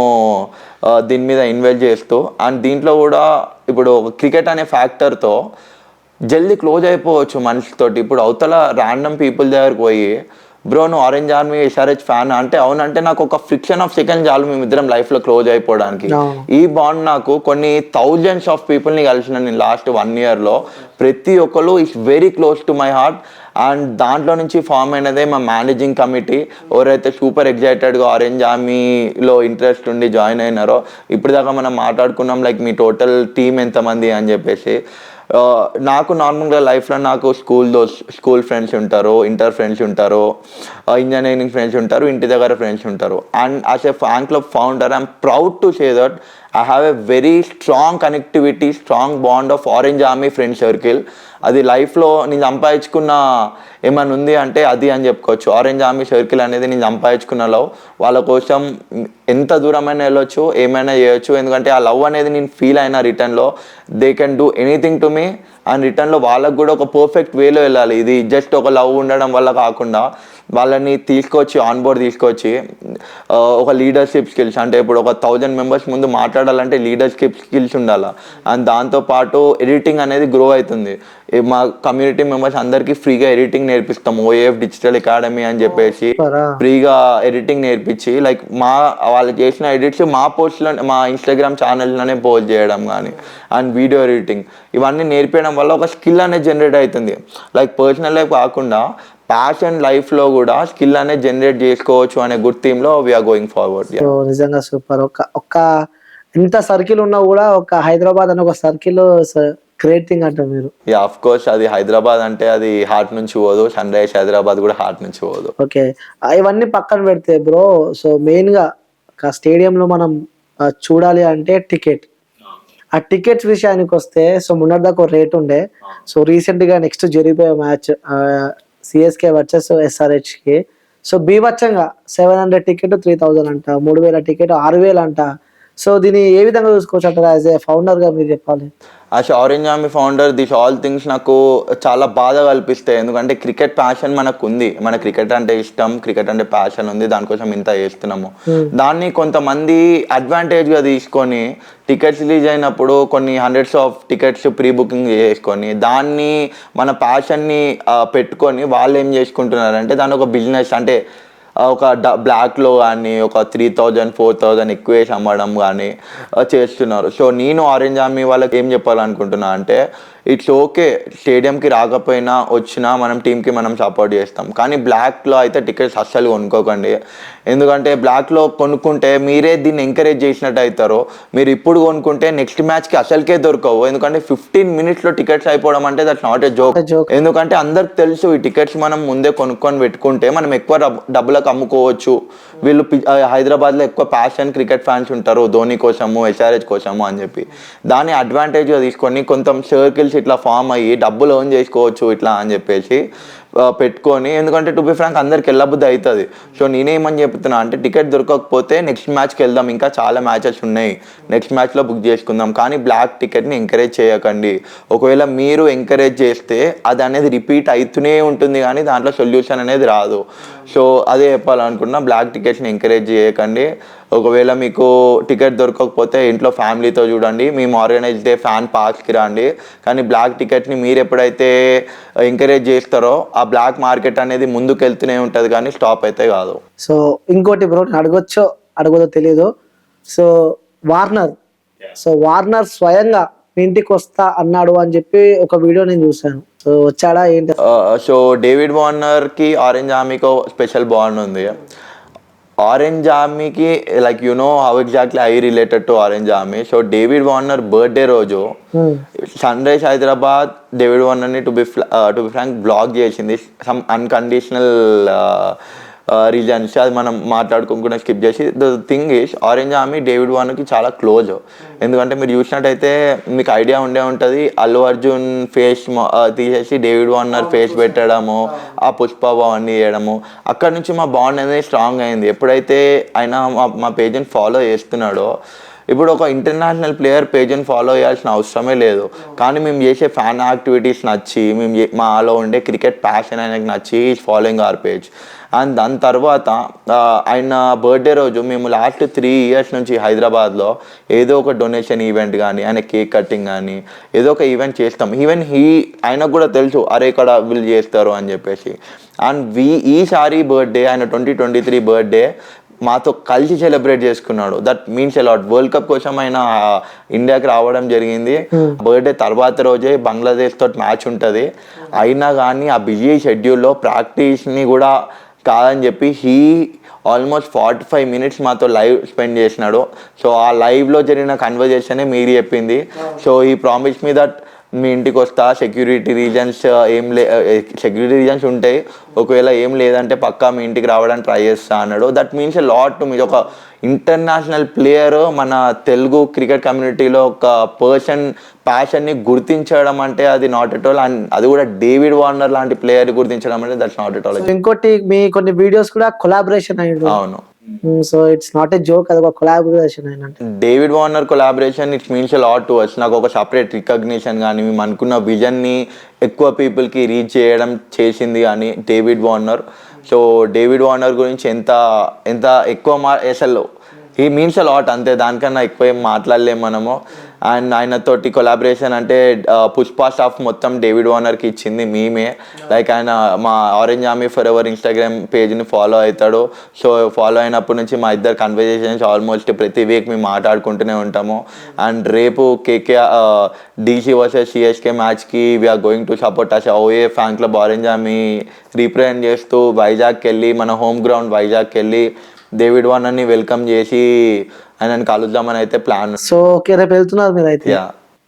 దీని మీద ఇన్వెస్ట్ చేస్తూ, అండ్ దీంట్లో కూడా ఇప్పుడు క్రికెట్ అనే ఫ్యాక్టర్తో జల్దీ క్లోజ్ అయిపోవచ్చు మనిషితోటి. ఇప్పుడు అవతల ర్యాండమ్ పీపుల్ దగ్గరికి పోయి బ్రో నువ్వు ఆరెంజ్ ఆర్మీ ఎస్ఆర్హెచ్ ఫ్యాన్ అంటే అవునంటే నాకు ఒక ఫ్రిక్షన్ ఆఫ్ సెకండ్ చాలు మేమిద్దరం లైఫ్లో క్లోజ్ అయిపోవడానికి. ఈ బాండ్ నాకు కొన్ని థౌజండ్స్ ఆఫ్ పీపుల్ని కలిసిన నేను లాస్ట్ 1 yearలో. ప్రతి ఒక్కరు is very close to my heart. And దాంట్లో నుంచి ఫామ్ అయినదే మా మేనేజింగ్ కమిటీ. ఎవరైతే సూపర్ ఎగ్జైటెడ్గా ఆరెంజ్ ఆర్మీలో ఇంట్రెస్ట్ ఉండి జాయిన్ అయినారో, ఇప్పుడు దాకా మనం మాట్లాడుకున్నాం లైక్ మీ టోటల్ టీమ్ ఎంతమంది అని చెప్పేసి. నాకు నార్మల్గా లైఫ్లో నాకు స్కూల్ ఫ్రెండ్స్ ఉంటారు, ఇంటర్ ఫ్రెండ్స్ ఉంటారు, ఇంజనీరింగ్ ఫ్రెండ్స్ ఉంటారు, ఇంటి దగ్గర ఫ్రెండ్స్ ఉంటారు. And as a fan club founder I'm proud to say that I have a very strong connectivity, strong bond of Orange Army friend circle. అది లైఫ్లో నేను సంపాదించుకున్న ఏమైనా ఉంది అంటే అది అని చెప్పుకోవచ్చు. ఆరెంజ్ ఆర్మీ సర్కిల్ అనేది నేను సంపాదించుకున్న లవ్. వాళ్ళ కోసం ఎంత దూరమైనా వెళ్ళొచ్చు, ఏమైనా చేయొచ్చు. ఎందుకంటే ఆ లవ్ అనేది నేను ఫీల్ అయినా రిటర్న్లో they can do anything to me. And రిటర్న్లో వాళ్ళకు కూడా ఒక పర్ఫెక్ట్ వేలో వెళ్ళాలి. ఇది జస్ట్ ఒక లవ్ ఉండడం వల్ల కాకుండా వాళ్ళని ఆన్బోర్డ్ తీసుకొచ్చి ఒక లీడర్షిప్ స్కిల్స్, అంటే ఇప్పుడు ఒక 1000 members ముందు మాట్లాడాలంటే లీడర్షిప్ స్కిల్స్ ఉండాలి. అండ్ దాంతోపాటు ఎడిటింగ్ అనేది గ్రో అవుతుంది. మా కమ్యూనిటీ మెంబర్స్ అందరికీ ఫ్రీగా ఎడిటింగ్ నేర్పిస్తాం. ఓఏఎఫ్ డిజిటల్ అకాడమీ అని చెప్పేసి ఫ్రీగా ఎడిటింగ్ నేర్పించి లైక్ వాళ్ళు చేసిన ఎడిట్స్ మా పోస్ట్లో మా ఇన్స్టాగ్రామ్ ఛానల్లోనే పోస్ట్ చేయడం కానీ, అండ్ వీడియో ఎడిటింగ్ ఇవన్నీ నేర్పించడం వల్ల ఒక స్కిల్ అనేది జనరేట్ అవుతుంది. లైక్ పర్సనల్ లైఫ్ కాకుండా ప్యాషన్ లైఫ్లో కూడా స్కిల్ అనేది జనరేట్ చేసుకోవచ్చు అనే గుడ్ థీమ్లో వీఆర్ గోయింగ్ ఫార్వర్డ్. నిజంగా సూపర్. ఒక ఎంత సర్కిల్ ఉన్నా కూడా ఒక హైదరాబాద్ అనే ఒక సర్కిల్ గ్రేట్ థింగ్ అంటారు మీరు. యా ఆఫ్ కోర్స్, అది హైదరాబాద్ అంటే అది హార్ట్ నుంచి పోదు. సన్ రైజ్ హైదరాబాద్ కూడా హార్ట్ నుంచి పోదు. ఓకే, ఇవన్నీ పక్కన పెడితే బ్రో, సో మెయిన్గా ఒక స్టేడియంలో మనం చూడాలి అంటే ఆ టికెట్స్ విషయానికి వస్తే, సో మొన్నటిదాకా ఒక రేట్ ఉండే, సో రీసెంట్గా నెక్స్ట్ జరిగిపోయే మ్యాచ్ సిఎస్కే వర్సెస్ ఎస్ఆర్హెచ్కి, సో బీభత్సంగా 700 టికెట్ 3000 అంట, 3000 టికెట్ 6000 అంట. సో దీన్ని ఏ విధంగా చూసుకోవచ్చు అంటారు? యాజ్ ఏ ఫౌండర్గా మీరు చెప్పాలి. As orange army founder this all things నాకు చాలా బాధ కల్పిస్తాయి. ఎందుకంటే క్రికెట్ ప్యాషన్ మనకు ఉంది, మన క్రికెట్ అంటే ఇష్టం, క్రికెట్ అంటే ప్యాషన్ ఉంది, దానికోసం ఇంత చేస్తున్నాము. దాన్ని కొంతమంది అడ్వాంటేజ్గా తీసుకొని టికెట్స్ రిలీజ్ అయినప్పుడు కొన్ని hundreds of tickets pre booking చేసుకొని దాన్ని మన ప్యాషన్ని పెట్టుకొని వాళ్ళు ఏం చేసుకుంటున్నారంటే దాన్ని ఒక బిజినెస్, అంటే ఒక బ్లాక్లో కానీ ఒక 3000 4000 ఎక్కువ వేసి అమ్మడం కానీ చేస్తున్నారు. సో నేను ఆరెంజ్ ఆర్మీ వాళ్ళకి ఏం చెప్పాలనుకుంటున్నా అంటే ఇట్స్ ఓకే, స్టేడియంకి రాకపోయినా వచ్చినా మనం టీంకి మనం సపోర్ట్ చేస్తాం. కానీ బ్లాక్లో అయితే టికెట్స్ అస్సలు కొనుక్కోకండి. ఎందుకంటే బ్లాక్లో కొనుక్కుంటే మీరే దీన్ని ఎంకరేజ్ చేసినట్టు అవుతారు. మీరు ఇప్పుడు కొనుక్కుంటే నెక్స్ట్ మ్యాచ్కి అసలుకే దొరకవు. ఎందుకంటే 15 minutesలో టికెట్స్ అయిపోవడం అంటే దట్స్ నాట్ ఏ జోక్. ఎందుకంటే అందరికి తెలుసు ఈ టికెట్స్ మనం ముందే కొనుక్కొని పెట్టుకుంటే మనం ఎక్కువ డబ్బులకు అమ్ముకోవచ్చు. వీళ్ళు హైదరాబాద్లో ఎక్కువ ప్యాషన్ క్రికెట్ ఫ్యాన్స్ ఉంటారు, ధోని కోసము ఎస్ఆర్హెచ్ కోసము అని చెప్పి. దాన్ని అడ్వాంటేజ్గా తీసుకొని కొంత సర్కిల్స్ ఇట్లా ఫామ్ అయ్యి డబ్బులు ఎర్న్ చేసుకోవచ్చు ఇట్లా అని చెప్పేసి పెట్టుకొని. ఎందుకంటే టు బి ఫ్రాంక్ అందరికి వెళ్ళబుద్ధి అవుతుంది. సో నేనేమని చెప్తున్నా అంటే టికెట్ దొరకకపోతే నెక్స్ట్ మ్యాచ్కి వెళ్దాం, ఇంకా చాలా మ్యాచెస్ ఉన్నాయి, నెక్స్ట్ మ్యాచ్లో బుక్ చేసుకుందాం. కానీ బ్లాక్ టికెట్ని ఎంకరేజ్ చేయకండి. ఒకవేళ మీరు ఎంకరేజ్ చేస్తే అది అనేది రిపీట్ అవుతూనే ఉంటుంది, కానీ దాంట్లో సొల్యూషన్ అనేది రాదు. సో అదే చెప్పాలనుకున్నా, బ్లాక్ టికెట్స్ని ఎంకరేజ్ చేయకండి. ఒకవేళ మీకు టికెట్ దొరకకపోతే ఇంట్లో ఫ్యామిలీతో చూడండి, మేము ఆర్గనైజ్ డే ఫ్యాన్ పార్క్స్కి రండి. కానీ బ్లాక్ టికెట్ని మీరు ఎప్పుడైతే ఎంకరేజ్ చేస్తారో ఆ బ్లాక్ మార్కెట్ అనేది ముందుకు వెళ్తూనే ఉంటుంది, కానీ స్టాప్ అయితే కాదు. సో ఇంకోటి బ్రో, అడగొద్దో తెలియదు, సో వార్నర్. సో వార్నర్ స్వయంగా మీ ఇంటికి వస్తా అన్నాడు అని చెప్పి ఒక వీడియో నేను చూసాను. సో వచ్చాడా ఏంటి? సో డేవిడ్ వార్నర్కి ఆరెంజ్ ఆర్మీకి స్పెషల్ బాండ్ ఉంది. ఆరెంజ్ ఆర్మీకి like you know how exactly I related to orange army. So David Warner birthday రోజు సన్ రైజ్ హైదరాబాద్ డేవిడ్ వార్నర్ని టు బి ఫ్రాంక్ బ్లాక్ చేసింది సమ్ అన్కండిషనల్ రీజన్స్. అది మనం మాట్లాడుకోకుండా స్కిప్ చేసి. The thing is orange army David వార్నర్కి చాలా close. ఎందుకంటే మీరు చూసినట్టయితే మీకు ఐడియా ఉండే ఉంటుంది, అల్లు అర్జున్ ఫేస్ తీసేసి డేవిడ్ వార్నర్ ఫేస్ పెట్టడము, ఆ పుష్ప అవన్నీ చేయడము, అక్కడ నుంచి మా బాండ్ అనేది స్ట్రాంగ్ అయింది. ఎప్పుడైతే ఆయన మా పేజ్ని ఫాలో చేస్తున్నాడో, ఇప్పుడు ఒక ఇంటర్నేషనల్ ప్లేయర్ పేజ్ని ఫాలో చేయాల్సిన అవసరమే లేదు, కానీ మేము చేసే ఫ్యాన్ యాక్టివిటీస్ నచ్చి మాలో ఉండే క్రికెట్ ప్యాషన్ ఆయనకు నచ్చి is following hour page. And దాని తర్వాత ఆయన బర్త్డే రోజు మేము లాస్ట్ 3 years నుంచి హైదరాబాద్లో ఏదో ఒక డొనేషన్ ఈవెంట్ కానీ, ఆయన కేక్ కటింగ్ కానీ ఏదో ఒక ఈవెంట్ చేస్తాం. ఈవెన్ ఆయనకు కూడా తెలుసు అరే ఇక్కడ వీళ్ళు చేస్తారు అని చెప్పేసి. అండ్ ఈసారి బర్త్డే ఆయన 2023 బర్త్డే మాతో కలిసి సెలబ్రేట్ చేసుకున్నాడు. That means a lot. World cup కోసం ఆయన ఇండియాకి రావడం జరిగింది. బర్త్డే తర్వాత రోజే బంగ్లాదేశ్ తోటి మ్యాచ్ ఉంటుంది. అయినా కానీ ఆ బిజీ షెడ్యూల్లో ప్రాక్టీస్ని కూడా కాదని చెప్పి ఆల్మోస్ట్ 45 minutes మాతో లైవ్ స్పెండ్ చేసినాడు. సో ఆ లైవ్లో జరిగిన కన్వర్జేషనే మీరు చెప్పింది. సో ఈ ప్రామిస్ మీ దట్ మీ ఇంటికి వస్తా, సెక్యూరిటీ రీజన్స్ సెక్యూరిటీ రీజన్స్ ఉంటాయి, ఒకవేళ ఏం లేదంటే పక్కా మీ ఇంటికి రావడానికి ట్రై చేస్తా అన్నాడు. That means a lot to me. ఒక ఇంటర్నేషనల్ ప్లేయర్ మన తెలుగు క్రికెట్ కమ్యూనిటీలో ఒక పర్సన్ ప్యాషన్ని గుర్తించడం అంటే అది నాట్ ఎట్ ఆల్. అండ్ అది కూడా డేవిడ్ వార్నర్ లాంటి ప్లేయర్ గుర్తించడం అంటే దట్స్ నాట్ ఎట్ ఆల్. ఇంకోటి మీ కొన్ని వీడియోస్ కూడా కొలాబరేషన్ అయ్యింది. అవును. So it's not a joke, అది ఒక కొలాబరేషన్ అయినట్టు. David Warner collaboration it's means a lot to us. నాకు ఒక సపరేట్ రికగ్నిషన్ కానీ, మేము అనుకున్న విజన్ని ఎక్కువ పీపుల్కి రీచ్ చేయడం చేసింది కానీ David Warner. So David Warner గురించి ఎంత ఎక్కువ అసలు హీ మీన్స్ అ లాట్, అంతే. దానికన్నా ఎక్కువ ఏం మాట్లాడలేము మనము. అండ్ ఆయనతోటి కొలాబరేషన్ అంటే పుష్ప స్టాఫ్ మొత్తం డేవిడ్ వార్నర్కి ఇచ్చింది మేమే. లైక్ ఆయన మా orange army for ever Instagram పేజ్ని ఫాలో అవుతాడు. సో ఫాలో అయినప్పటి నుంచి మా ఇద్దరు కన్వర్జేషన్స్ ఆల్మోస్ట్ ప్రతి వీక్ మేము మాట్లాడుకుంటూనే ఉంటాము. అండ్ రేపు DC వర్సెస్ CSK మ్యాచ్కి we're going to support us OA fan club orange army represent చేస్తూ వైజాగ్కి వెళ్ళి, మన హోమ్ గ్రౌండ్ వైజాగ్కి వెళ్ళి డేవిడ్ వార్నర్ని వెల్కమ్ చేసి ఆయనని కలుద్దామని అయితే ప్లాన్. సో ఓకే, రేపు వెళ్తున్నారు మీరు అయితే?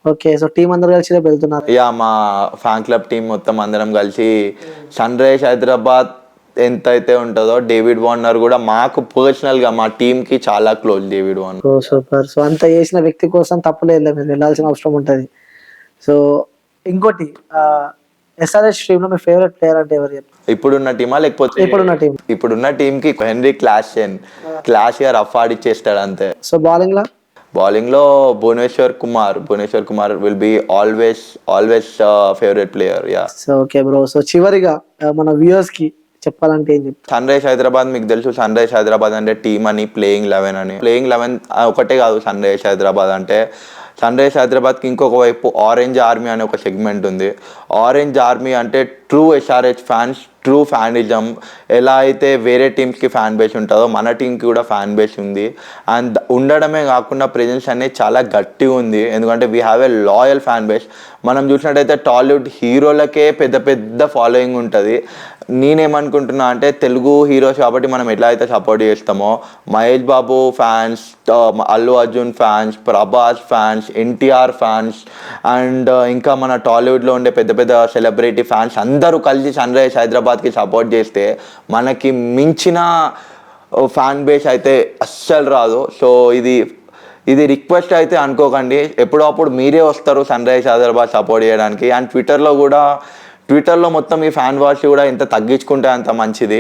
ఓకే, సో టీం అందరు కలిసి రేపు వెళ్తున్నారు? మా ఫ్యాన్ క్లబ్ టీం మొత్తం అందరం కలిసి. సన్ రైజ్ హైదరాబాద్ ఎంత అయితే ఉంటుందో డేవిడ్ వార్నర్ కూడా మాకు పర్సనల్గా మా టీంకి చాలా close David Warner. Super. So అంత చేసిన వ్యక్తి కోసం తప్పలేదు, మీరు వెళ్ళాల్సిన అవసరం ఉంటుంది. సో ఇంకోటి SRH టీమ్ లో మీ ఫేవరెట్ ప్లేయర్ అంటే ఎవరు? ఇప్పుడున్న టీమా లేకపోతే ఇప్పుడున్న టీంకి హెన్రీ క్లాసియర్ రఫ్ ఆడిచ్చేస్తాడు అంతే. సో బౌలింగ్ లో Bhuvneshwar Kumar will be always favourite player. So okay bro. So చివరిగా మన వ్యూయర్స్ కి చెప్పాలంటే ఏం చెప్తారు? సన్ రైజ్ హైదరాబాద్ మీకు తెలుసు, సన్ రైజ్ హైదరాబాద్ అంటే టీమ్ అని, ప్లేయింగ్ 11 అని. ప్లేయింగ్ 11 ఒకటే కాదు సన్ రైజ్ హైదరాబాద్ అంటే. సన్ రైజ్ హైదరాబాద్కి ఇంకొక వైపు ఆరెంజ్ ఆర్మీ అనే ఒక సెగ్మెంట్ ఉంది. ఆరెంజ్ ఆర్మీ అంటే true SRH fans, true fanism. ఎలా అయితే వేరే టీమ్స్కి ఫ్యాన్ బేస్ ఉంటుందో మన టీంకి కూడా ఫ్యాన్ బేస్ ఉంది. అండ్ ఉండడమే కాకుండా ప్రెజెన్స్ అనేది చాలా గట్టిగా ఉంది, ఎందుకంటే we have a loyal fan base. మనం చూసినట్టయితే టాలీవుడ్ హీరోలకే పెద్ద ఫాలోయింగ్ ఉంటుంది. నేనేమనుకుంటున్నా అంటే తెలుగు హీరోస్ కాబట్టి మనం ఎట్లా అయితే సపోర్ట్ చేస్తామో, Mahesh Babu fans, Allu Arjun fans, Prabhas fans, NTR fans, and ఇంకా మన టాలీవుడ్లో ఉండే పెద్ద సెలబ్రిటీ ఫ్యాన్స్ అందరూ కలిసి సన్ రైజ్ హైదరాబాద్కి సపోర్ట్ చేస్తే మనకి మించిన ఫ్యాన్ బేస్ అయితే అస్సలు రాదు. సో ఇది రిక్వెస్ట్ అయితే అనుకోకండి, ఎప్పుడప్పుడు మీరే వస్తారు సన్ రైజ్ హైదరాబాద్ సపోర్ట్ చేయడానికి. అండ్ ట్విట్టర్లో మొత్తం ఈ ఫ్యాన్ వాచ్ కూడా ఎంత తగ్గించుకుంటే అంత మంచిది.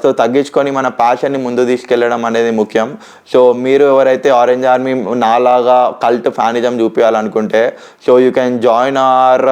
సో తగ్గించుకొని మన ప్యాషన్ని ముందు తీసుకెళ్ళడం అనేది ముఖ్యం. సో మీరు ఎవరైతే ఆరెంజ్ ఆర్మీ నాలాగా కల్ట్ ఫ్యానిజం చూపించాలనుకుంటే, so you can join our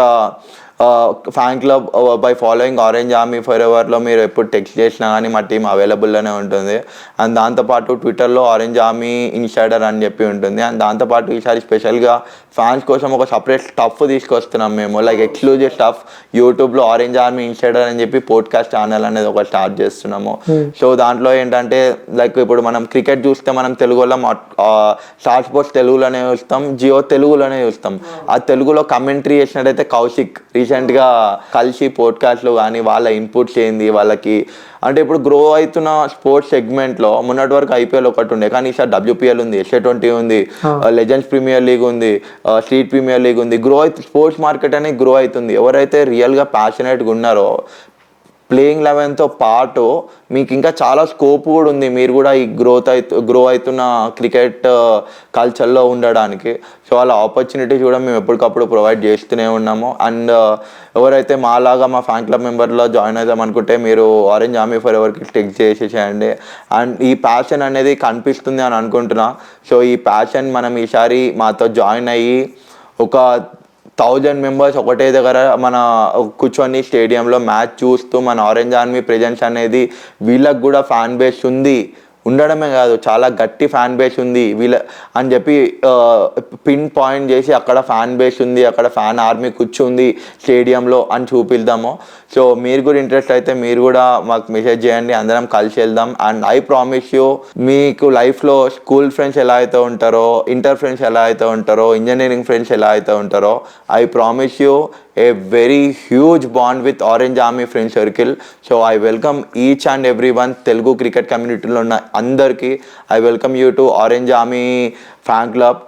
fan club by following orange army for ఎవర్లో మీరు ఎప్పుడు టెక్స్ట్ చేసినా కానీ మా టీం అవైలబుల్లోనే ఉంటుంది. అండ్ దాంతోపాటు ట్విట్టర్లో ఆరెంజ్ ఆర్మీ ఇన్సైడర్ అని చెప్పి ఉంటుంది. అండ్ దాంతోపాటు ఈసారి స్పెషల్గా ఫ్యాన్స్ కోసం ఒక సపరేట్ స్టఫ్ తీసుకొస్తున్నాం మేము, లైక్ ఎక్స్క్లూజివ్ స్టఫ్. యూట్యూబ్లో ఆరెంజ్ ఆర్మీ ఇన్సైడర్ అని చెప్పి పోడ్కాస్ట్ ఛానల్ అనేది ఒక స్టార్ట్ చేస్తున్నాము. సో దాంట్లో ఏంటంటే లైక్ ఇప్పుడు మనం క్రికెట్ చూస్తే మనం తెలుగులో స్టార్ స్పోర్ట్స్ తెలుగులోనే చూస్తాం, జియో తెలుగులోనే చూస్తాం. ఆ తెలుగులో కమెంటరీ చేసినట్టయితే కౌశిక్ రీసెంట్గా కలిసి పోడ్కాస్ట్లు కానీ వాళ్ళ ఇన్పుట్స్ ఏంది వాళ్ళకి అంటే ఇప్పుడు గ్రో అవుతున్న స్పోర్ట్స్ సెగ్మెంట్లో మొన్నటి వరకు ఐపీఎల్ ఒకటి ఉండే, కానీ ఈసారి WPL ఉంది, SA20 ఉంది, లెజెండ్స్ ప్రీమియర్ లీగ్ ఉంది, స్ట్రీట్ ప్రీమియర్ లీగ్ ఉంది. స్పోర్ట్స్ మార్కెట్ అనేది గ్రో అవుతుంది. ఎవరైతే రియల్గా ప్యాషనేట్గా ఉన్నారో ప్లేయింగ్ 11తో పాటు మీకు ఇంకా చాలా స్కోప్ కూడా ఉంది, మీరు కూడా ఈ గ్రో అవుతున్న క్రికెట్ కల్చర్లో ఉండడానికి. సో అలా ఆపర్చునిటీస్ కూడా మేము ఎప్పటికప్పుడు ప్రొవైడ్ చేస్తూనే ఉన్నాము. అండ్ ఎవరైతే మాలాగా మా ఫ్యాన్ క్లబ్ మెంబర్లో జాయిన్ అవుదాం అనుకుంటే మీరు ఆరెంజ్ ఆర్మీ ఫర్ ఎవర్కి టెక్స్ట్ చేసేసేయండి. అండ్ ఈ ప్యాషన్ అనేది కనిపిస్తుంది అని అనుకుంటున్నా. సో ఈ ప్యాషన్ మనం ఈసారి మాతో జాయిన్ అయ్యి ఒక 1000 మెంబర్స్ ఒకటే దగ్గర మన కూర్చొని స్టేడియంలో మ్యాచ్ చూస్తూ మన ఆరెంజ్ ఆర్మీ ప్రెజెన్స్ అనేది వీళ్ళకి కూడా ఫ్యాన్ బేస్ ఉండడమే కాదు, చాలా గట్టి ఫ్యాన్ బేస్ ఉంది వీళ్ళ అని చెప్పి పిన్ పాయింట్ చేసి అక్కడ ఫ్యాన్ బేస్ ఉంది, అక్కడ ఫ్యాన్ ఆర్మీ కూర్చుంది స్టేడియంలో అని చూపిద్దాము. సో మీరు కూడా ఇంట్రెస్ట్ అయితే మీరు కూడా మాకు మెసేజ్ చేయండి, అందరం కలిసి వెళ్దాం. అండ్ ఐ ప్రామిస్ యూ, మీకు లైఫ్లో స్కూల్ ఫ్రెండ్స్ ఎలా అయితే ఉంటారో, ఇంటర్ ఫ్రెండ్స్ ఎలా అయితే ఉంటారో, ఇంజనీరింగ్ ఫ్రెండ్స్ ఎలా అయితే ఉంటారో, I promise you a very huge bond with Orange Army friend circle. So I welcome each and everyone Telugu cricket community lo unna andarki. I welcome you to Orange Army fan club.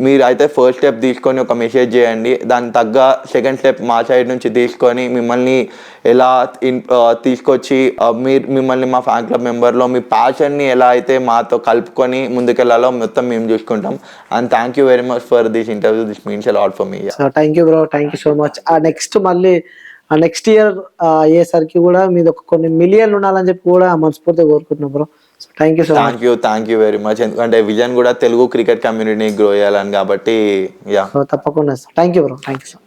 మీరు అయితే first step తీసుకొని ఒక message చేయండి, దాని తగ్గ second step మా side నుంచి తీసుకొని మిమ్మల్ని ఎలా తీసుకొచ్చి మిమ్మల్ని మా ఫ్యాన్ క్లబ్ మెంబర్లో మీ ప్యాషన్ని ఎలా అయితే మాతో కలుపుకొని ముందుకెళ్ళాలో మొత్తం మేము చూసుకుంటాం. And thank you very much for this interview, this means a lot for me. Thank you bro, thank you so much. Next year అయ్యేసరికి కూడా మీది ఒక కొన్ని మిలియన్లు ఉండాలని చెప్పి కూడా మనస్ఫూర్తిగా కోరుకుంటున్నాం bro. So thank you very much. ఎందుకంటే విజన్ కూడా తెలుగు క్రికెట్ కమ్యూనిటీని గ్రో చేయాలని కాబట్టి తప్పకుండా thank you bro, thank you.